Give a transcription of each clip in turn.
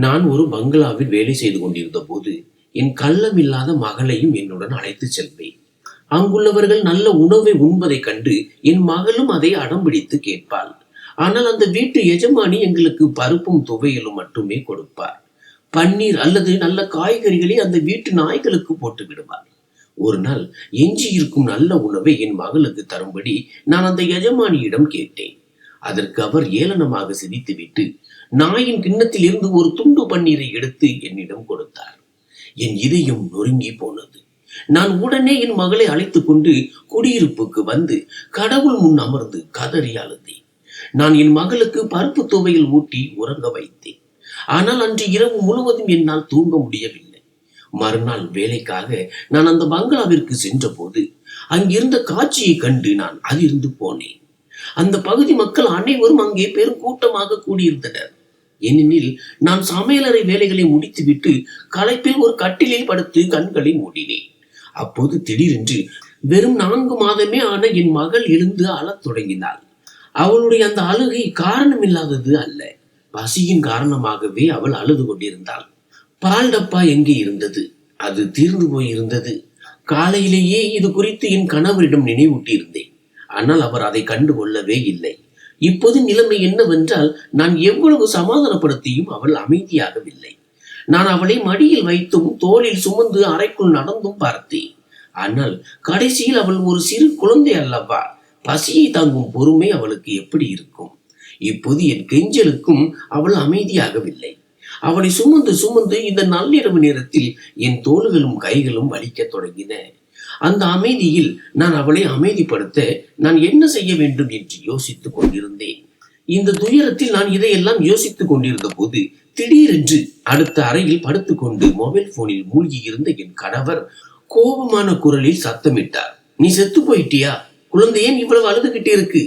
நான் ஒரு பங்களாவில் வேலை செய்து கொண்டிருந்த போது என் கள்ளமில்லாத மகளையும் என்னுடன் அழைத்து செல்வேன். அங்குள்ளவர்கள் நல்ல உணவை உண்பதைக் கண்டு என் மகளும் அதை அடம்பிடித்து கேட்பாள். ஆனால் அந்த வீட்டு எஜமானி எங்களுக்கு பருப்பும் துவையலும் மட்டுமே கொடுப்பார். பன்னீர் அல்லது நல்ல காய்கறிகளை அந்த வீட்டு நாய்களுக்கு போட்டு விடுவார். ஒரு நாள் எஞ்சி இருக்கும் நல்ல உணவை என் மகளுக்கு தரும்படி நான் அந்த எஜமானியிடம் கேட்டேன். அதற்கு அவர் ஏளனமாக சிரித்துவிட்டு நாயின் கிண்ணத்தில் இருந்து ஒரு துண்டு பன்னீரை எடுத்து என்னிடம் கொடுத்தார். என் இதயம் நொறுங்கி போனது. நான் உடனே என் மகளை அழைத்து கொண்டு குடியிருப்புக்கு வந்து கடவுள் முன் அமர்ந்து கதறி அழுதேன். நான் என் மகளுக்கு பருப்பு துவையில் ஊட்டி உறங்க வைத்தேன். ஆனால் அன்று இரவு முழுவதும் என்னால் தூங்க முடியவில்லை. மறுநாள் வேலைக்காக நான் அந்த பங்களாவிற்கு சென்ற போது அங்கிருந்த காட்சியை கண்டு நான் அதிர்ந்து போனேன். அந்த பகுதி மக்கள் அனைவரும் அங்கே பெரும் கூட்டமாக கூடியிருந்தனர். ஏனெனில் நான் சமையலறை வேலைகளை முடித்துவிட்டு களைப்பில் ஒரு கட்டிலில் படுத்து கண்களை மூடினேன். அப்போது திடீரென்று வெறும் 4 மாதமே ஆன என் மகள் எழுந்து அழத் தொடங்கினாள். அவளுடைய அந்த அழுகை காரணமில்லாதது அல்ல. பசியின் காரணமாகவே அவள் அழுது கொண்டிருந்தாள். பால் டப்பா எங்கே இருந்தது? அது தீர்ந்து போயிருந்தது. காலையிலேயே இது குறித்து என் கணவரிடம் நினைவூட்டி இருந்தேன். ஆனால் அவர் அதை கண்டுகொள்ளவே இல்லை. இப்போது நிலைமை என்னவென்றால், நான் எவ்வளவு சமாதானப்படுத்தியும் அவள் அமைதியாகவில்லை. நான் அவளை மடியில் வைத்தும் தோளில் சுமந்து அறைக்குள் நடந்தும் பார்த்தேன். ஆனால் கடைசியில் அவள் ஒரு சிறு குழந்தை அல்லவா? பசியை தாங்கும் பொறுமை அவளுக்கு எப்படி இருக்கும்? இப்போது என் கெஞ்சலுக்கும் அவள் அமைதியாகவில்லை. அவளை சுமந்து சுமந்து இந்த நள்ளிரவு நேரத்தில் என் தோள்களும் கைகளும் வலிக்கத் தொடங்கின. அந்த அமைதியில் நான் அவளை அமைதிப்படுத்த நான் என்ன செய்ய வேண்டும் என்று யோசித்துக் கொண்டிருந்தேன். இந்த துயரத்தில் நான் இதையெல்லாம் யோசித்துக் கொண்டிருந்த போது திடீரென்று அடுத்த அறையில் படுத்துக்கொண்டு மொபைல் போனில் மூழ்கி இருந்த என் கணவர் கோபமான குரலில் சத்தமிட்டார். நீ செத்து போயிட்டியா? குழந்தை ஏன் இவ்வளவு அழுதுகிட்டே இருக்கு?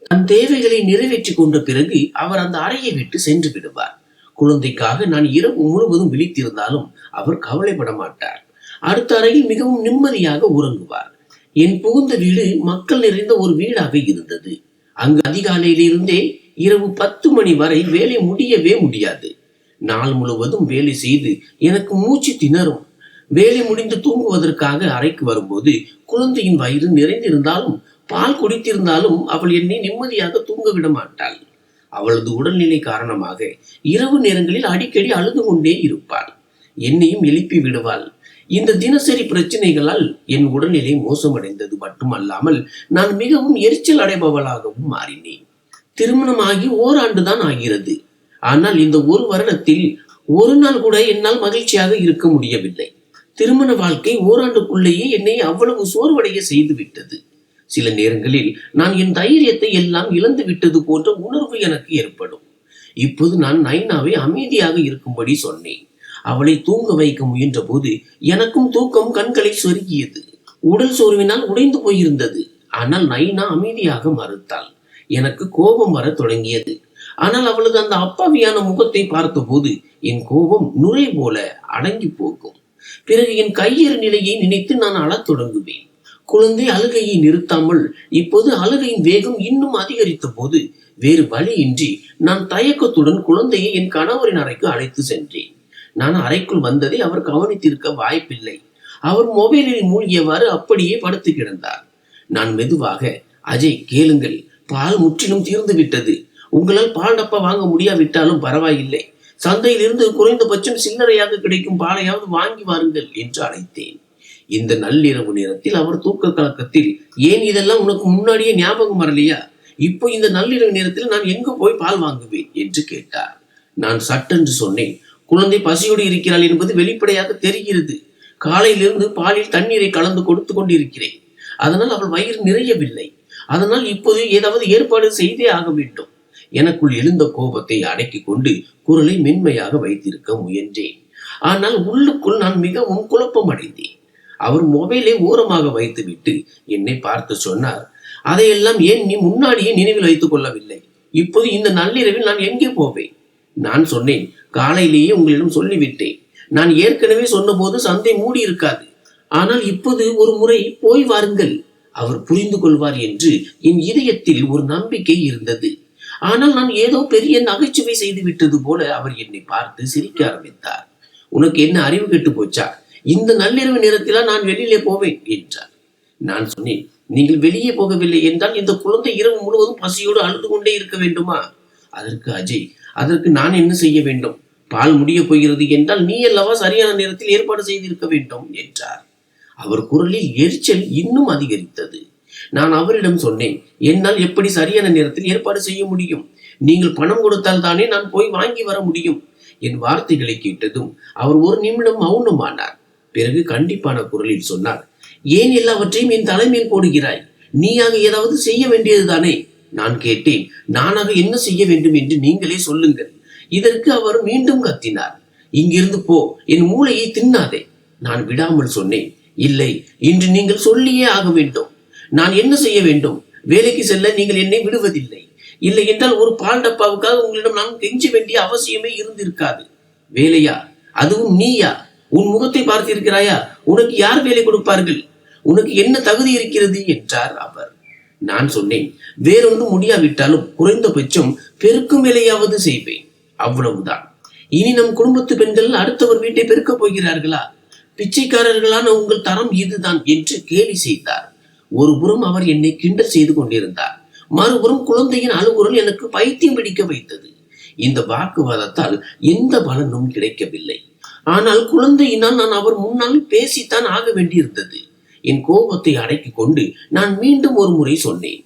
தன் தேவைகளை நிறைவேற்றி கொண்ட பிறகு அவர் அந்த அறையை விட்டு சென்று விடுவார். குழந்தைக்காக நான் இரவு முழுவதும் விழித்திருந்தாலும் அவர் கவலைப்பட மாட்டார். அடுத்த அறையில் மிகவும் நிம்மதியாக உறங்குவார். என் புகுந்த வீடு மக்கள் நிறைந்த ஒரு வீடாக இருந்தது. அங்கு அதிகாலையிலிருந்தே இரவு 10 மணி வரை வேலை முடியவே முடியாது. நாள் முழுவதும் வேலை செய்து எனக்கு மூச்சு திணறும். வேலை முடிந்து தூங்குவதற்காக அறைக்கு வரும்போது குழந்தையின் வயிறு நிறைந்திருந்தாலும் பால் குடித்திருந்தாலும் அவள் என்னை நிம்மதியாக தூங்க விட மாட்டாள். அவளது உடல்நிலை காரணமாக இரவு நேரங்களில் அடிக்கடி அழுது கொண்டே இருப்பாள். என்னையும் எழுப்பி விடுவாள். இந்த தினசரி பிரச்சனைகளால் என் உடல்நிலை மோசமடைந்தது மட்டுமல்லாமல் நான் மிகவும் எரிச்சல் அடைபவளாகவும் மாறினேன். திருமணமாகி ஓராண்டுதான் ஆகிறது. ஆனால் இந்த ஒரு வருடத்தில் ஒரு நாள் கூட என்னால் மகிழ்ச்சியாக இருக்க முடியவில்லை. திருமண வாழ்க்கை ஓராண்டுக்குள்ளேயே என்னை அவ்வளவு சோர்வடைய செய்து விட்டது. சில நேரங்களில் நான் என் தைரியத்தை எல்லாம் இழந்து விட்டது போன்ற உணர்வு எனக்கு ஏற்படும். இப்போது நான் நைனாவை அமைதியாக இருக்கும்படி சொன்னேன். அவளை தூங்க வைக்க முயன்ற போது எனக்கும் தூக்கம் கண்களை சொருகியது. உடல் சோர்வினால் உடைந்து போயிருந்தது. ஆனால் நைனா அமைதியாக மறுத்தாள். எனக்கு கோபம் வர தொடங்கியது. ஆனால் அவளது அந்த அப்பாவியான முகத்தை பார்த்தபோது என் கோபம் நுரை போல அடங்கி போகும். பிறகு என் கையறு நிலையை நினைத்து நான் அழத் தொடங்குவேன். குழந்தை அழுகையை நிறுத்தாமல் இப்போது அழுகையின் வேகம் இன்னும் அதிகரித்த போது வேறு வழியின்றி நான் தயக்கத்துடன் குழந்தையை என் கணவரின் அறைக்கு அழைத்து சென்றேன். நான் அறைக்குள் வந்ததை அவர் கவனித்திருக்க வாய்ப்பில்லை. அவர் மொபைலில் மூழ்கியவாறு அப்படியே படுத்து கிடந்தார். நான் மெதுவாக, அஜய் கேளுங்கள், பால் முற்றிலும் தீர்ந்து விட்டது. உங்களால் பால் டப்பா வாங்க முடியாவிட்டாலும் பரவாயில்லை. சந்தையிலிருந்து குறைந்தபட்சம் சில்லறையாக கிடைக்கும் பாலையாவது வாங்கி வாருங்கள் என்று அழைத்தேன். இந்த நள்ளிரவு நேரத்தில் அவர் தூக்க கலக்கத்தில், ஏன் இதெல்லாம் உனக்கு முன்னாடியே ஞாபகம் வரலையா? இப்போ இந்த நள்ளிரவு நேரத்தில் நான் எங்கு போய் பால் வாங்குவேன் என்று கேட்டார். நான் சட்டென்று சொன்னேன், குழந்தை பசியோடு இருக்கிறாள் என்பது வெளிப்படையாக தெரிகிறது. காலையிலிருந்து பாலில் தண்ணீரை கலந்து கொடுத்து கொண்டிருக்கிறேன். அதனால் அவள் வயிறு நிறையவில்லை. அதனால் இப்போது ஏதாவது ஏற்பாடு செய்தே ஆக வேண்டும். எனக்குள் எழுந்த கோபத்தை அடக்கி கொண்டு குரலை மென்மையாக வைத்திருக்க முயன்றேன். ஆனால் உள்ளுக்குள் நான் மிகவும் குழப்பம் அடைந்தேன். அவர் மொபைலை ஓரமாக வைத்துவிட்டு என்னை பார்த்து சொன்னார், அதையெல்லாம் ஏன் நீ முன்னாடியே நினைவில் வைத்துக் கொள்ளவில்லை? இப்போது இந்த நள்ளிரவில் நான் எங்கே போவேன்? நான் சொன்னேன், காலையிலேயே உங்களிடம் சொல்லிவிட்டேன். நான் ஏற்கனவே சொன்னபோது சந்தை மூடி இருக்காது. ஆனால் இப்போது ஒரு முறை போய் வாருங்கள், அவர் புரிந்து கொள்வார் என்று என் இதயத்தில் ஒரு நம்பிக்கை இருந்தது. ஆனால் நான் ஏதோ பெரிய நகைச்சுவை செய்து விட்டது போல அவர் என்னை பார்த்து சிரிக்க ஆரம்பித்தார். உனக்கு என்ன அறிவு கெட்டு போச்சா? இந்த நள்ளிரவு நேரத்திலா நான் வெளியிலே போவேன் என்றார். நான் சொன்னேன், நீங்கள் வெளியே போகவில்லை என்றால் இந்த குழந்தை இரவு முழுவதும் பசியோடு அழுது கொண்டே இருக்க வேண்டுமா? அதற்கு அஜய், அதற்கு நான் என்ன செய்ய வேண்டும்? பால் முடிய போகிறது என்றால் நீ அல்லவா சரியான நேரத்தில் ஏற்பாடு செய்திருக்க வேண்டும் என்றார். அவர் குரலில் எரிச்சல் இன்னும் அதிகரித்தது. நான் அவரிடம் சொன்னேன், என்னால் எப்படி சரியான நேரத்தில் ஏற்பாடு செய்ய முடியும்? நீங்கள் பணம் கொடுத்தால் தானே நான் போய் வாங்கி வர முடியும். என் வார்த்தைகளை கேட்டதும் அவர் ஒரு நிமிடம் மௌனமானார். பிறகு கண்டிப்பான குரலில் சொன்னார், ஏன் எல்லாவற்றையும் என் தலைமையில் போடுகிறாய்? நீயாக ஏதாவது செய்ய வேண்டியதுதானே? நான் கேட்டேன், நானாக என்ன செய்ய வேண்டும் என்று நீங்களே சொல்லுங்கள். இதற்கு அவர் மீண்டும் கத்தினார், இங்கிருந்து போ, என் மூளையை தின்னாதே. நான் விடாமல் சொன்னேன், இல்லை, இன்று நீங்கள் சொல்லியே ஆக வேண்டும். நான் என்ன செய்ய வேண்டும்? வேலைக்கு செல்ல நீங்கள் என்னை விடுவதில்லை. இல்லை என்றால் ஒரு பால் டப்பாவுக்காக உங்களிடம் நான் கெஞ்ச வேண்டிய அவசியமே இருந்திருக்காது. வேலையா? அதுவும் நீயா? உன் முகத்தை பார்த்திருக்கிறாயா? உனக்கு யார் வேலை கொடுப்பார்கள்? உனக்கு என்ன தகுதி இருக்கிறது என்றார் அவர். நான் சொன்னேன், வேறொன்றும் முடியாவிட்டாலும் குறைந்தபட்சம் பெருக்கும் வேலையாவது செய்வேன், அவ்வளவுதான். இனி நம் குடும்பத்து பெண்கள் அடுத்தவர் வீட்டை பெருக்கப் போகிறார்களா? பிச்சைக்காரர்களான உங்கள் தரம் இதுதான் என்று கேலி செய்தார். ஒரு புறம் அவர் என்னை கிண்டல் செய்து கொண்டிருந்தார், மறுபுறம் குழந்தையின் அழுகுரல் எனக்கு பைத்தியம் பிடிக்க வைத்தது. இந்த வாக்குவாதத்தால் எந்த பலனும் கிடைக்கவில்லை. ஆனால் குழந்தையினால் நான் அவர் முன்னால் பேசித்தான் ஆக வேண்டியிருந்தது. என் கோபத்தை அடக்கிக் கொண்டு நான் மீண்டும் ஒரு முறை சொன்னேன்,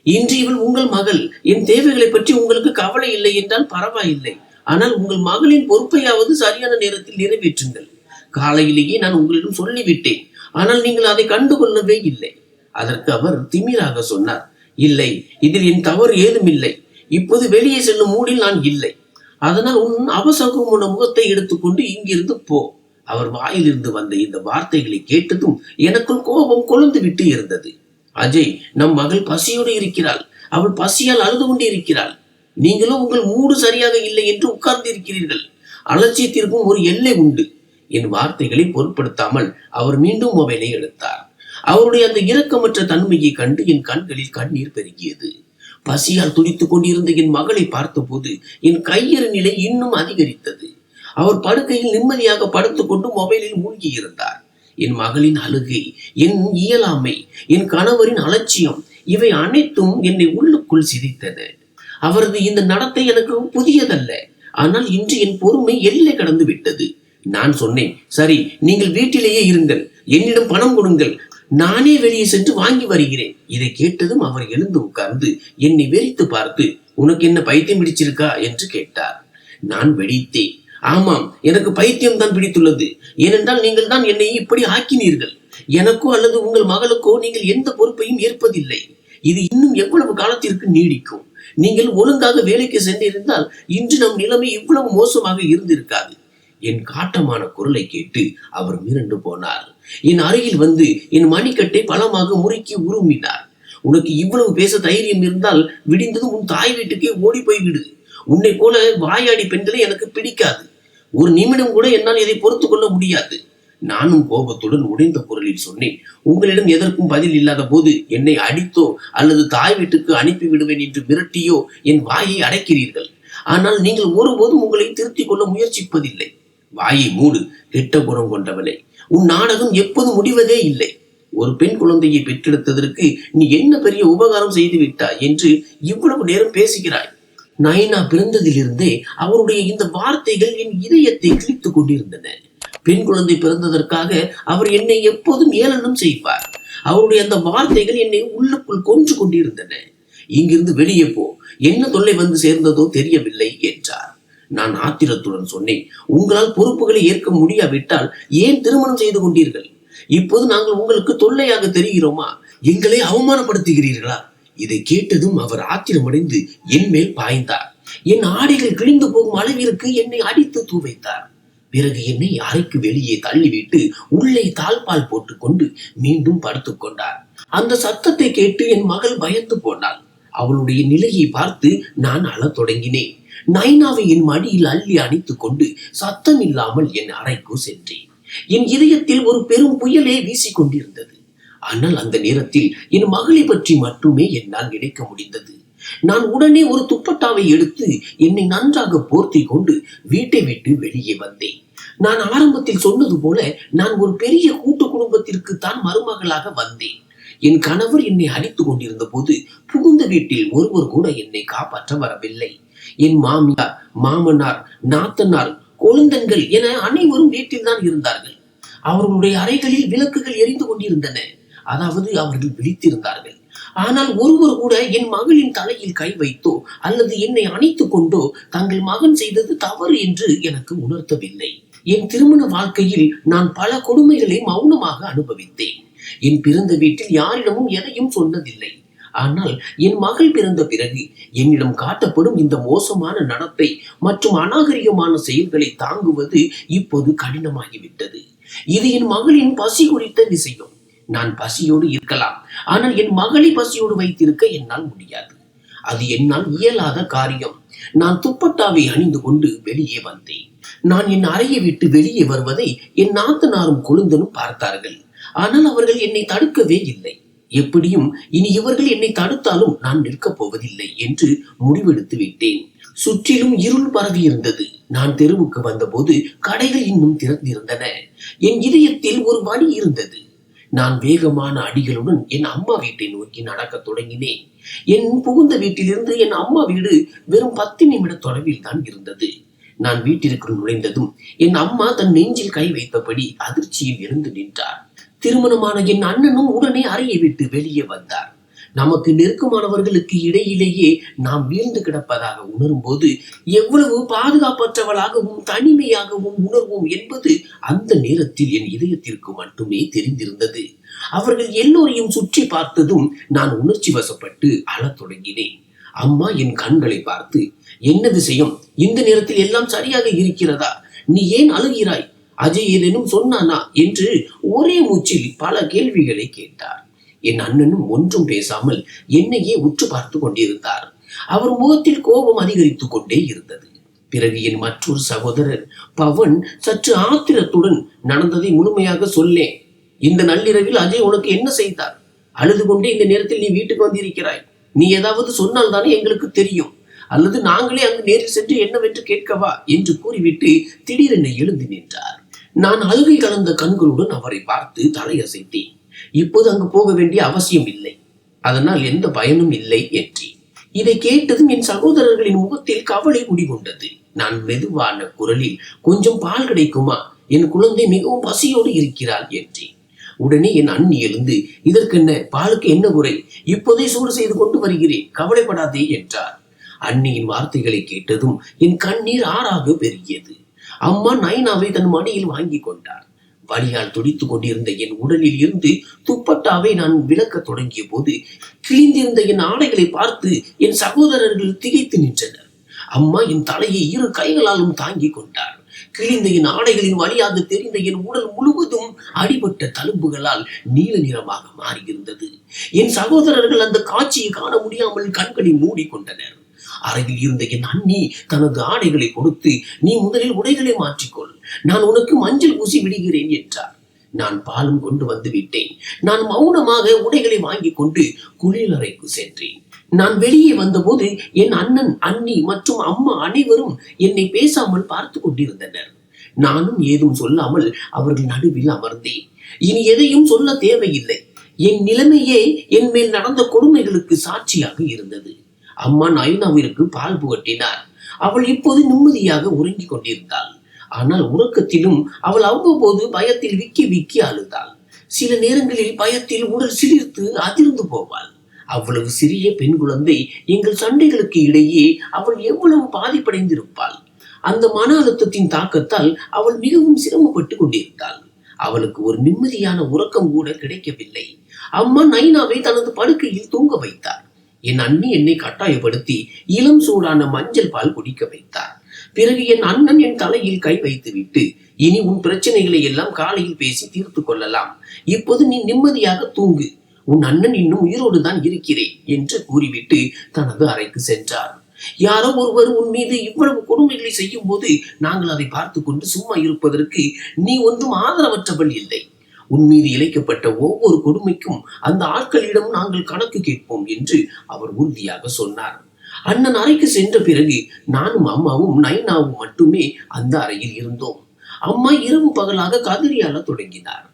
இன்று இவள் உங்கள் மகள். என் தேவைகளை பற்றி உங்களுக்கு கவலை இல்லை என்றால் பரவாயில்லை. ஆனால் உங்கள் மகளின் பொறுப்பையாவது சரியான நேரத்தில் நிறைவேற்றுங்கள். காலையிலேயே நான் உங்களிடம் சொல்லிவிட்டேன், ஆனால் நீங்கள் அதை கண்டுகொள்ளவே இல்லை. அதற்கு அவர் திமிராக சொன்னார், இல்லை, இதில் என் தவறு ஏதுமில்லை. இப்போது வெளியே செல்லும் மூடில் நான் இல்லை. அதனால் உன் அவசகுமுன முகத்தை எடுத்துக்கொண்டு இங்கிருந்து போ. அவர் வாயிலிருந்து வந்த இந்த வார்த்தைகளை கேட்டதும் எனக்குள் கோபம் கொழுந்து விட்டு இருந்தது. அஜய், நம் மகள் பசியோடு இருக்கிறாள். அவள் பசியால் அழுது கொண்டு இருக்கிறாள். நீங்களும் உங்கள் மூடு சரியாக இல்லை என்று உட்கார்ந்து இருக்கிறீர்கள். அலட்சியத்திற்கும் ஒரு எல்லை உண்டு. என் வார்த்தைகளை பொருட்படுத்தாமல் அவர் மீண்டும் மொபைலை எடுத்தார். அவருடைய அந்த இரக்கமற்ற தன்மையை கண்டு என் கண்களில் கண்ணீர் பெருகியது. பசியால் துடித்துக் கொண்டிருந்த என் மகளை பார்த்தபோது என் கையறு நிலை இன்னும் அதிகரித்தது. அவர் படுக்கையில் நிம்மதியாக படுத்துக்கொண்டு மொபைலில் மூழ்கி இருந்தார். என் மகளின் அழுகை, என் இயலாமை, என் கணவரின் அலட்சியம், இவை அனைத்தும் என்னை உள்ளுக்குள் சிதைத்தன. அவரது இந்த நடத்தை எனக்கு புதியதல்ல. ஆனால் இன்று என் பொறுமை எல்லை கடந்து விட்டது. நான் சொன்னேன், சரி, நீங்கள் வீட்டிலேயே இருங்கள், என்னிடம் பணம் கொடுங்கள், நானே வெளியே சென்று வாங்கி வருகிறேன். இதை கேட்டதும் அவர் எழுந்து உட்கார்ந்து என்னை வெறித்து பார்த்து, உனக்கு என்ன பைத்தியம் பிடிச்சிருக்கா என்று கேட்டார். நான் வெடித்தேன். ஆமாம், எனக்கு பைத்தியம் தான் பிடித்துள்ளது. ஏனென்றால் நீங்கள் தான் என்னை இப்படி ஆக்கினீர்கள். எனக்கோ அல்லது உங்கள் மகளுக்கோ நீங்கள் எந்த பொறுப்பையும் ஏற்பதில்லை. இது இன்னும் எவ்வளவு காலத்திற்கு நீடிக்கும்? நீங்கள் ஒழுங்காக வேலைக்கு சென்றிருந்தால் இன்று நம் நிலைமை இவ்வளவு மோசமாக இருந்திருக்காது. என் காட்டமான குரலை கேட்டு அவர் மிரண்டு போனார். என் அருகில் வந்து என் மணிக்கட்டை பலமாக முறுக்கி உருமினார். உனக்கு இவ்வளவு பேச தைரியம் இருந்தால் விடிந்ததும் உன் தாய் வீட்டுக்கே ஓடி போய்விடு. உன்னை போல வாயாடி பெண்களை எனக்கு பிடிக்காது. ஒரு நிமிடம் கூட என்னால் இதை பொறுத்து கொள்ள முடியாது. நானும் கோபத்துடன் உடைந்த குரலில் சொன்னேன், உங்களிடம் எதற்கும் பதில் இல்லாத போது என்னை அடித்தோ அல்லது தாய் வீட்டுக்கு அனுப்பி விடுவேன் என்று மிரட்டியோ என் வாயை அடைக்கிறீர்கள். ஆனால் நீங்கள் ஒருபோதும் உங்களை திருத்திக் கொள்ள முயற்சிப்பதில்லை. வாயை மூடு, கெட்ட குணம் கொண்டவளை. உன் நாடகம் எப்போது முடிவதே இல்லை. ஒரு பெண் குழந்தையை பெற்றெடுத்ததற்கு நீ என்ன பெரிய உபகாரம் செய்து விட்டாய் என்று இவ்வளவு நேரம் பேசுகிறாய். நைனா பிறந்ததிலிருந்தே அவருடைய இந்த வார்த்தைகள் என் இதயத்தை கிழித்துக் கொண்டிருந்தன. பெண் குழந்தை பிறந்ததற்காக அவர் என்னை எப்போதும் ஏளனம் செய்வார். அவருடைய அந்த வார்த்தைகள் என்னை உள்ளுக்குள் கொன்று கொண்டிருந்தன. இங்கிருந்து வெளியே போ, என்ன தொல்லை வந்து சேர்ந்ததோ தெரியவில்லை என்றார். நான் ஆத்திரத்துடன் சொன்னேன், உங்களால் பொறுப்புகளை ஏற்க முடியாவிட்டால் ஏன் திருமணம் செய்து கொண்டீர்கள்? இப்போது நாங்கள் உங்களுக்கு தொல்லையாக தெரிகிறோமா? எங்களை அவமானப்படுத்துகிறீர்களா? இதை கேட்டதும் அவர் ஆத்திரமடைந்து என் மேல் பாய்ந்தார். என் ஆடைகள் கிழிந்து போகும் அளவிற்கு என்னை அடித்து தூவைத்தார். பிறகு என்னை அறைக்கு வெளியே தள்ளிவிட்டு உள்ளே தாழ்பால் போட்டுக்கொண்டு மீண்டும் படுத்துக் கொண்டார். அந்த சத்தத்தை கேட்டு என் மகள் பயந்து போனாள். அவளுடைய நிலையை பார்த்து நான் அழத் தொடங்கினேன். நைனாவை என் மடியில் அள்ளி அணைத்துக் கொண்டு சத்தம் இல்லாமல் என் அறைக்கு சென்றேன். என் இதயத்தில் ஒரு பெரும் புயலே வீசிக்கொண்டிருந்தது. ஆனால் அந்த நேரத்தில் என் மகளை பற்றி மட்டுமே என்னால் நினைக்க முடிந்தது. நான் உடனே ஒரு துப்பட்டாவை எடுத்து என்னை நன்றாக போர்த்தி கொண்டு வீட்டை விட்டு வெளியே வந்தேன். நான் ஆரம்பத்தில் சொன்னது போல நான் ஒரு பெரிய கூட்டு குடும்பத்திற்கு தான் மருமகளாக வந்தேன். என் கணவர் என்னை அடித்துக் கொண்டிருந்த போது புகுந்த வீட்டில் ஒருவர் கூட என்னை காப்பாற்ற வரவில்லை. என் மாமியார், மாமனார், நாத்தனார், கொழுந்தன்கள் என அனைவரும் வீட்டில் தான் இருந்தார்கள். அவர்களுடைய அறைகளில் விளக்குகள் எரிந்து கொண்டிருந்தன. அதாவது அவர்கள் விழித்திருந்தார்கள். ஆனால் ஒருவர் கூட என் மகளின் தலையில் கை வைத்தோ அல்லது என்னை அணைத்துக் கொண்டோ தங்கள் மகன் செய்தது தவறு என்று எனக்கு உணர்த்தவில்லை. என் திருமண வாழ்க்கையில் நான் பல கொடுமைகளை மௌனமாக அனுபவித்தேன். என் பிறந்த வீட்டில் யாரிடமும் எதையும் சொன்னதில்லை. ஆனால் என் மகள் பிறந்த பிறகு என்னிடம் காட்டப்படும் இந்த மோசமான நடத்தை மற்றும் அநாகரிகமான செயல்களை தாங்குவது இப்போது கடினமாகிவிட்டது. இது என் மகளின் பசி குறித்த விஷயம். நான் பசியோடு இருக்கலாம், ஆனால் என் மகளை பசியோடு வைத்திருக்க என்னால் முடியாது. அது என்னால் இயலாத காரியம். நான் துப்பட்டாவை அணிந்து கொண்டு வெளியே வந்தேன். நான் என் அறையை விட்டு வெளியே வருவதை என் நாத்தனாரும் கொழுந்தனும் பார்த்தார்கள். ஆனால் அவர்கள் என்னை தடுக்கவே இல்லை. எப்படியும் இனி இவர்கள் என்னை தடுத்தாலும் நான் நிற்கப் போவதில்லை என்று முடிவெடுத்து விட்டேன். சுற்றிலும் இருள் பரவி இருந்தது. நான் தெருவுக்கு வந்தபோது கடைகள் இன்னும் திறந்திருந்தன. என் இதயத்தில் ஒரு வலி இருந்தது. நான் வேகமான அடிகளுடன் என் அம்மா வீட்டை நோக்கி நடக்க தொடங்கினேன். என் புகுந்த வீட்டிலிருந்து என் அம்மா வீடு வெறும் 10 நிமிட தொலைவில் தான் இருந்தது. நான் வீட்டிற்குள் நுழைந்ததும் என் அம்மா தன் நெஞ்சில் கை வைத்தபடி அதிர்ச்சியில் எழுந்து நின்றார். திருமணமான என் அண்ணனும் உடனே அறையை விட்டு வெளியே வந்தார். நமக்கு நெருக்கமானவர்களுக்கு இடையிலேயே நாம் வீழ்ந்து கிடப்பதாக உணரும் போது எவ்வளவு பாதுகாப்பற்றவளாகவும் தனிமையாகவும் உணர்வோம் என்பது அந்த நேரத்தில் என் இதயத்திற்கு மட்டுமே தெரிந்திருந்தது. அவர்கள் எல்லோரையும் சுற்றி பார்த்ததும் நான் உணர்ச்சி வசப்பட்டு அழத் தொடங்கினேன். அம்மா என் கண்களை பார்த்து, என்ன விஷயம்? இந்த நேரத்தில் எல்லாம் சரியாக இருக்கிறதா? நீ ஏன் அழுகிறாய்? அஜய் ஏதேனும் சொன்னானா என்று ஒரே மூச்சில் பல கேள்விகளை கேட்டார். என் அண்ணனும் ஒன்றும் பேசாமல் என்னையே உற்று பார்த்து கொண்டிருந்தார். அவர் முகத்தில் கோபம் அதிகரித்துக் கொண்டே இருந்தது. பிறகு என் மற்றொரு சகோதரர் பவன் சற்று ஆத்திரத்துடன் நடந்ததை முழுமையாக சொல்லேன். இந்த நள்ளிரவில் அஜய் உனக்கு என்ன செய்தார்? அழுது கொண்டே இந்த நேரத்தில் நீ வீட்டுக்கு வந்திருக்கிறாய். நீ ஏதாவது சொன்னால் தானே எங்களுக்கு தெரியும், அல்லது நாங்களே அங்கு நேரில் சென்று என்னவென்று கேட்கவா என்று கூறிவிட்டு திடீரென எழுந்து நின்றார். நான் அழுகை கலந்த கண்களுடன் அவரை பார்த்து தலையசைத்தேன். இப்போது அங்கு போக வேண்டிய அவசியம் இல்லை, அதனால் எந்த பயனும் இல்லை என்றேன். இதை கேட்டதும் என் சகோதரர்களின் முகத்தில் கவலை குடிகொண்டது. நான் மெதுவான குரலில், கொஞ்சம் பால் கிடைக்குமா? என் குழந்தை மிகவும் பசியோடு இருக்கிறாள் என்றேன். உடனே என் அண்ணி எழுந்து, இதற்கென்ன, பாலுக்கு என்ன குறை? இப்போதே சூடு செய்து கொண்டு வருகிறேன், கவலைப்படாதே என்றார். அண்ணியின் வார்த்தைகளை கேட்டதும் என் கண்ணீர் ஆறாக பெருகியது. அம்மா நைனாவை தன் மடியில் வாங்கி கொண்டார். வலியால் துடித்துக் கொண்டிருந்த என் உடலில் இருந்து துப்பட்டாவை நான் விலக்க தொடங்கிய போது கிழிந்திருந்த என் ஆடைகளை பார்த்து என் சகோதரர்கள் திகைத்து நின்றனர். அம்மா என் தலையை இரு கைகளாலும் தாங்கி கொண்டார். கிழிந்த என் ஆடைகளின் வழியாக தெரிந்த என் உடல் முழுவதும் அடிபட்ட தழும்புகளால் நீல நிறமாக மாறியிருந்தது. என் சகோதரர்கள் அந்த காட்சியை காண முடியாமல் கண்களை மூடிக்கொண்டனர். அறையில் இருந்த என் அண்ணி தனது ஆடைகளை கொடுத்து, நீ முதலில் உடைகளை மாற்றிக்கொள், நான் உனக்கு மஞ்சள் பூசி விடுகிறேன் என்றார். நான் பாலும் கொண்டு வந்து விட்டேன். நான் மௌனமாக உடைகளை வாங்கி கொண்டு குளியலறைக்கு சென்றேன். நான் வெளியே வந்தபோது என் அண்ணன், அண்ணி மற்றும் அம்மா அனைவரும் என்னை பேசாமல் பார்த்து கொண்டிருந்தனர். நானும் ஏதும் சொல்லாமல் அவர்கள் நடுவில் அமர்ந்தேன். இனி எதையும் சொல்ல தேவையில்லை. என் நிலைமையே என் மேல் நடந்த கொடுமைகளுக்கு சாட்சியாக இருந்தது. அம்மா நைனாவிற்கு பால் புகட்டினார். அவள் இப்போது நிம்மதியாக உறங்கிக் கொண்டிருந்தாள். ஆனால் உறக்கத்திலும் அவள் அவ்வப்போது பயத்தில் விக்கி விக்கி அழுதாள். சில நேரங்களில் பயத்தில் உடல் சிலிர்த்து அதிர்ந்து போவாள். அவ்வளவு சிறிய பெண் குழந்தை எங்கள் சண்டைகளுக்கு இடையே அவள் எவ்வளவு பாதிப்படைந்திருப்பாள். அந்த மன அழுத்தத்தின் தாக்கத்தால் அவள் மிகவும் சிரமப்பட்டு கொண்டிருந்தாள். அவளுக்கு ஒரு நிம்மதியான உறக்கம் கூட கிடைக்கவில்லை. அம்மா நைனாவை தனது படுக்கையில் தூங்க வைத்தார். என் அண்ணி என்னை கட்டாயப்படுத்தி இளம் சூடான மஞ்சள் பால் குடிக்க வைத்தார். பிறகு என் அண்ணன் என் தலையில் கை வைத்து விட்டு, இனி உன் பிரச்சனைகளை எல்லாம் காலையில் பேசி தீர்த்து கொள்ளலாம், இப்போது நீ நிம்மதியாக தூங்கு, உன் அண்ணன் இன்னும் உயிரோடு தான் இருக்கிறேன் என்று கூறிவிட்டு தனது அறைக்கு சென்றார். யாரோ ஒருவர் உன் மீது இவ்வளவு கொடுமைகளை செய்யும் போது நாங்கள் அதை பார்த்து கொண்டு சும்மா இருப்பதற்கு நீ ஒன்றும் ஆதரவற்றவள் இல்லை. உன் மீது இழைக்கப்பட்ட ஒவ்வொரு கொடுமைக்கும் அந்த ஆட்களிடம் நாங்கள் கணக்கு கேட்போம் என்று அவர் உறுதியாக சொன்னார். அண்ணன் அறைக்கு சென்ற பிறகு நானும் அம்மாவும் நைனாவும் மட்டுமே அந்த அறையில் இருந்தோம். அம்மா இரவு பகலாக கதறி அழத் தொடங்கினார்.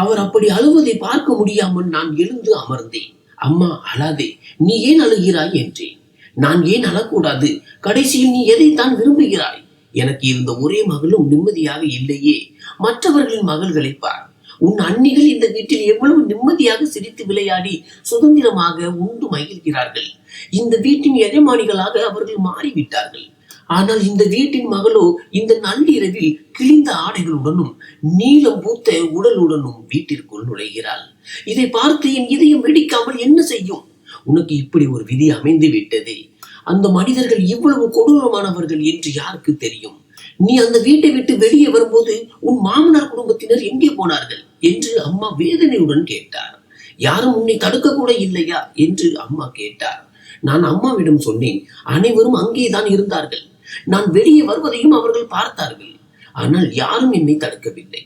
அவர் அப்படி அழுவதை பார்க்க முடியாமல் நான் எழுந்து அமர்ந்தேன். அம்மா, அழாதே, நீ ஏன் அழுகிறாய் என்றேன். நான் ஏன் அழக்கூடாது? கடைசியில் நீ எதைத்தான் விரும்புகிறாய்? எனக்கு இருந்த ஒரே மகளும் நிம்மதியாக இல்லையே. மற்றவர்களின் மகள்களை பார். உன் அண்ணிகள் இந்த வீட்டில் எவ்வளவு நிம்மதியாக சிரித்து விளையாடி சுதந்திரமாக உண்டு மகிழ்கிறார்கள். இந்த வீட்டின் எஜமானிகளாக அவர்கள் மாறிவிட்டார்கள். ஆனால் இந்த வீட்டின் மகளோ இந்த நள்ளிரவில் கிழிந்த ஆடைகளுடனும் நீளம் பூத்த உடலுடனும் வீட்டிற்குள் நுழைகிறாள். இதை பார்த்து என் இதயம் வெடிக்காமல் என்ன செய்யும்? உனக்கு இப்படி ஒரு விதி அமைந்து விட்டதே. அந்த மனிதர்கள் இவ்வளவு கொடூரமானவர்கள் என்று யாருக்கு தெரியும்? நீ அந்த வீட்டை விட்டு வெளியே வரும்போது உன் மாமனார் குடும்பத்தினர் எங்கே போனார்கள் என்று அம்மா வேதனையுடன் கேட்டார். யாரும் உன்னை தடுக்க கூட இல்லையா என்று அம்மா கேட்டார். நான் அம்மாவிடம் சொன்னேன், அனைவரும் அங்கேதான் இருந்தார்கள். நான் வெளியே வருவதையும் அவர்கள் பார்த்தார்கள். ஆனால் யாரும் என்னை தடுக்கவில்லை.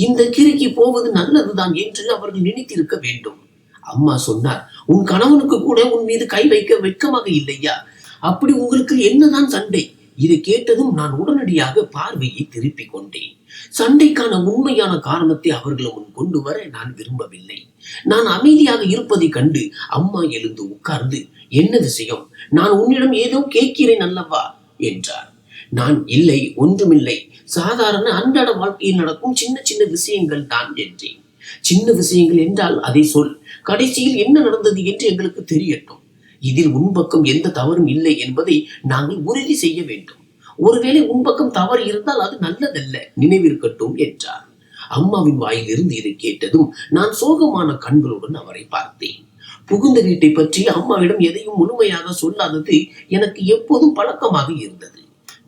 இந்த கிறுக்கி போவது நல்லதுதான் என்று அவர்கள் நினைத்திருக்க வேண்டும். அம்மா சொன்னார், உன் கணவனுக்கு கூட உன் மீது கை வைக்க வெட்கமாக இல்லையா? அப்படி உங்களுக்கு என்னதான் சண்டை? இதை கேட்டதும் நான் உடனடியாக பார்வையை திருப்பிக் கொண்டேன். சண்டைக்கான உண்மையான காரணத்தை அவர்கள் முன் கொண்டு வர நான் விரும்பவில்லை. நான் அமைதியாக இருப்பதை கண்டு அம்மா எழுந்து உட்கார்ந்து, என்ன விஷயம்? நான் உன்னிடம் ஏதோ கேட்கிறேன் அல்லவா என்றார். நான், இல்லை, ஒன்றுமில்லை, சாதாரண அன்றாட வாழ்க்கையில் நடக்கும் சின்ன சின்ன விஷயங்கள் தான் என்றேன். சின்ன விஷயங்கள் என்றால் அதை சொல். கடைசியில் என்ன நடந்தது என்று எங்களுக்கு தெரியட்டும். இதில் உன்பக்கம் எந்த தவறும் இல்லை என்பதை நாங்கள் உறுதி செய்ய வேண்டும். ஒருவேளை உன்பக்கம் தவறு இருந்தால் அது நல்லதல்ல, நினைவிருக்கட்டும் என்றார். அம்மாவின் வாயிலிருந்து இதை கேட்டதும் நான் சோகமான கண்களுடன் அவரை பார்த்தேன். புகுந்த வீட்டை பற்றி அம்மாவிடம் எதையும் முழுமையாக சொல்லாதது எனக்கு எப்போதும் பழக்கமாக இருந்தது.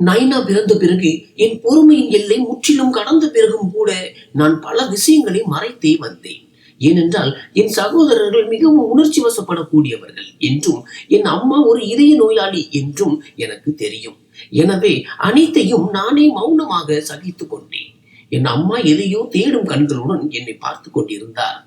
நைனா பிறந்த பிறகு என் பொறுமையின் எல்லை முற்றிலும் கடந்த பிறகும் கூட நான் பல விஷயங்களை மறைத்தே வந்தேன். ஏனென்றால் என் சகோதரர்கள் மிகவும் உணர்ச்சி வசப்படக்கூடியவர்கள் என்றும் என் அம்மா ஒரு இதய நோயாளி என்றும் எனக்கு தெரியும். எனவே அனைத்தையும் நானே மௌனமாக சகித்து கொண்டேன். என் அம்மா எதையோ தேடும் கண்களுடன் என்னை பார்த்து கொண்டிருந்தார்.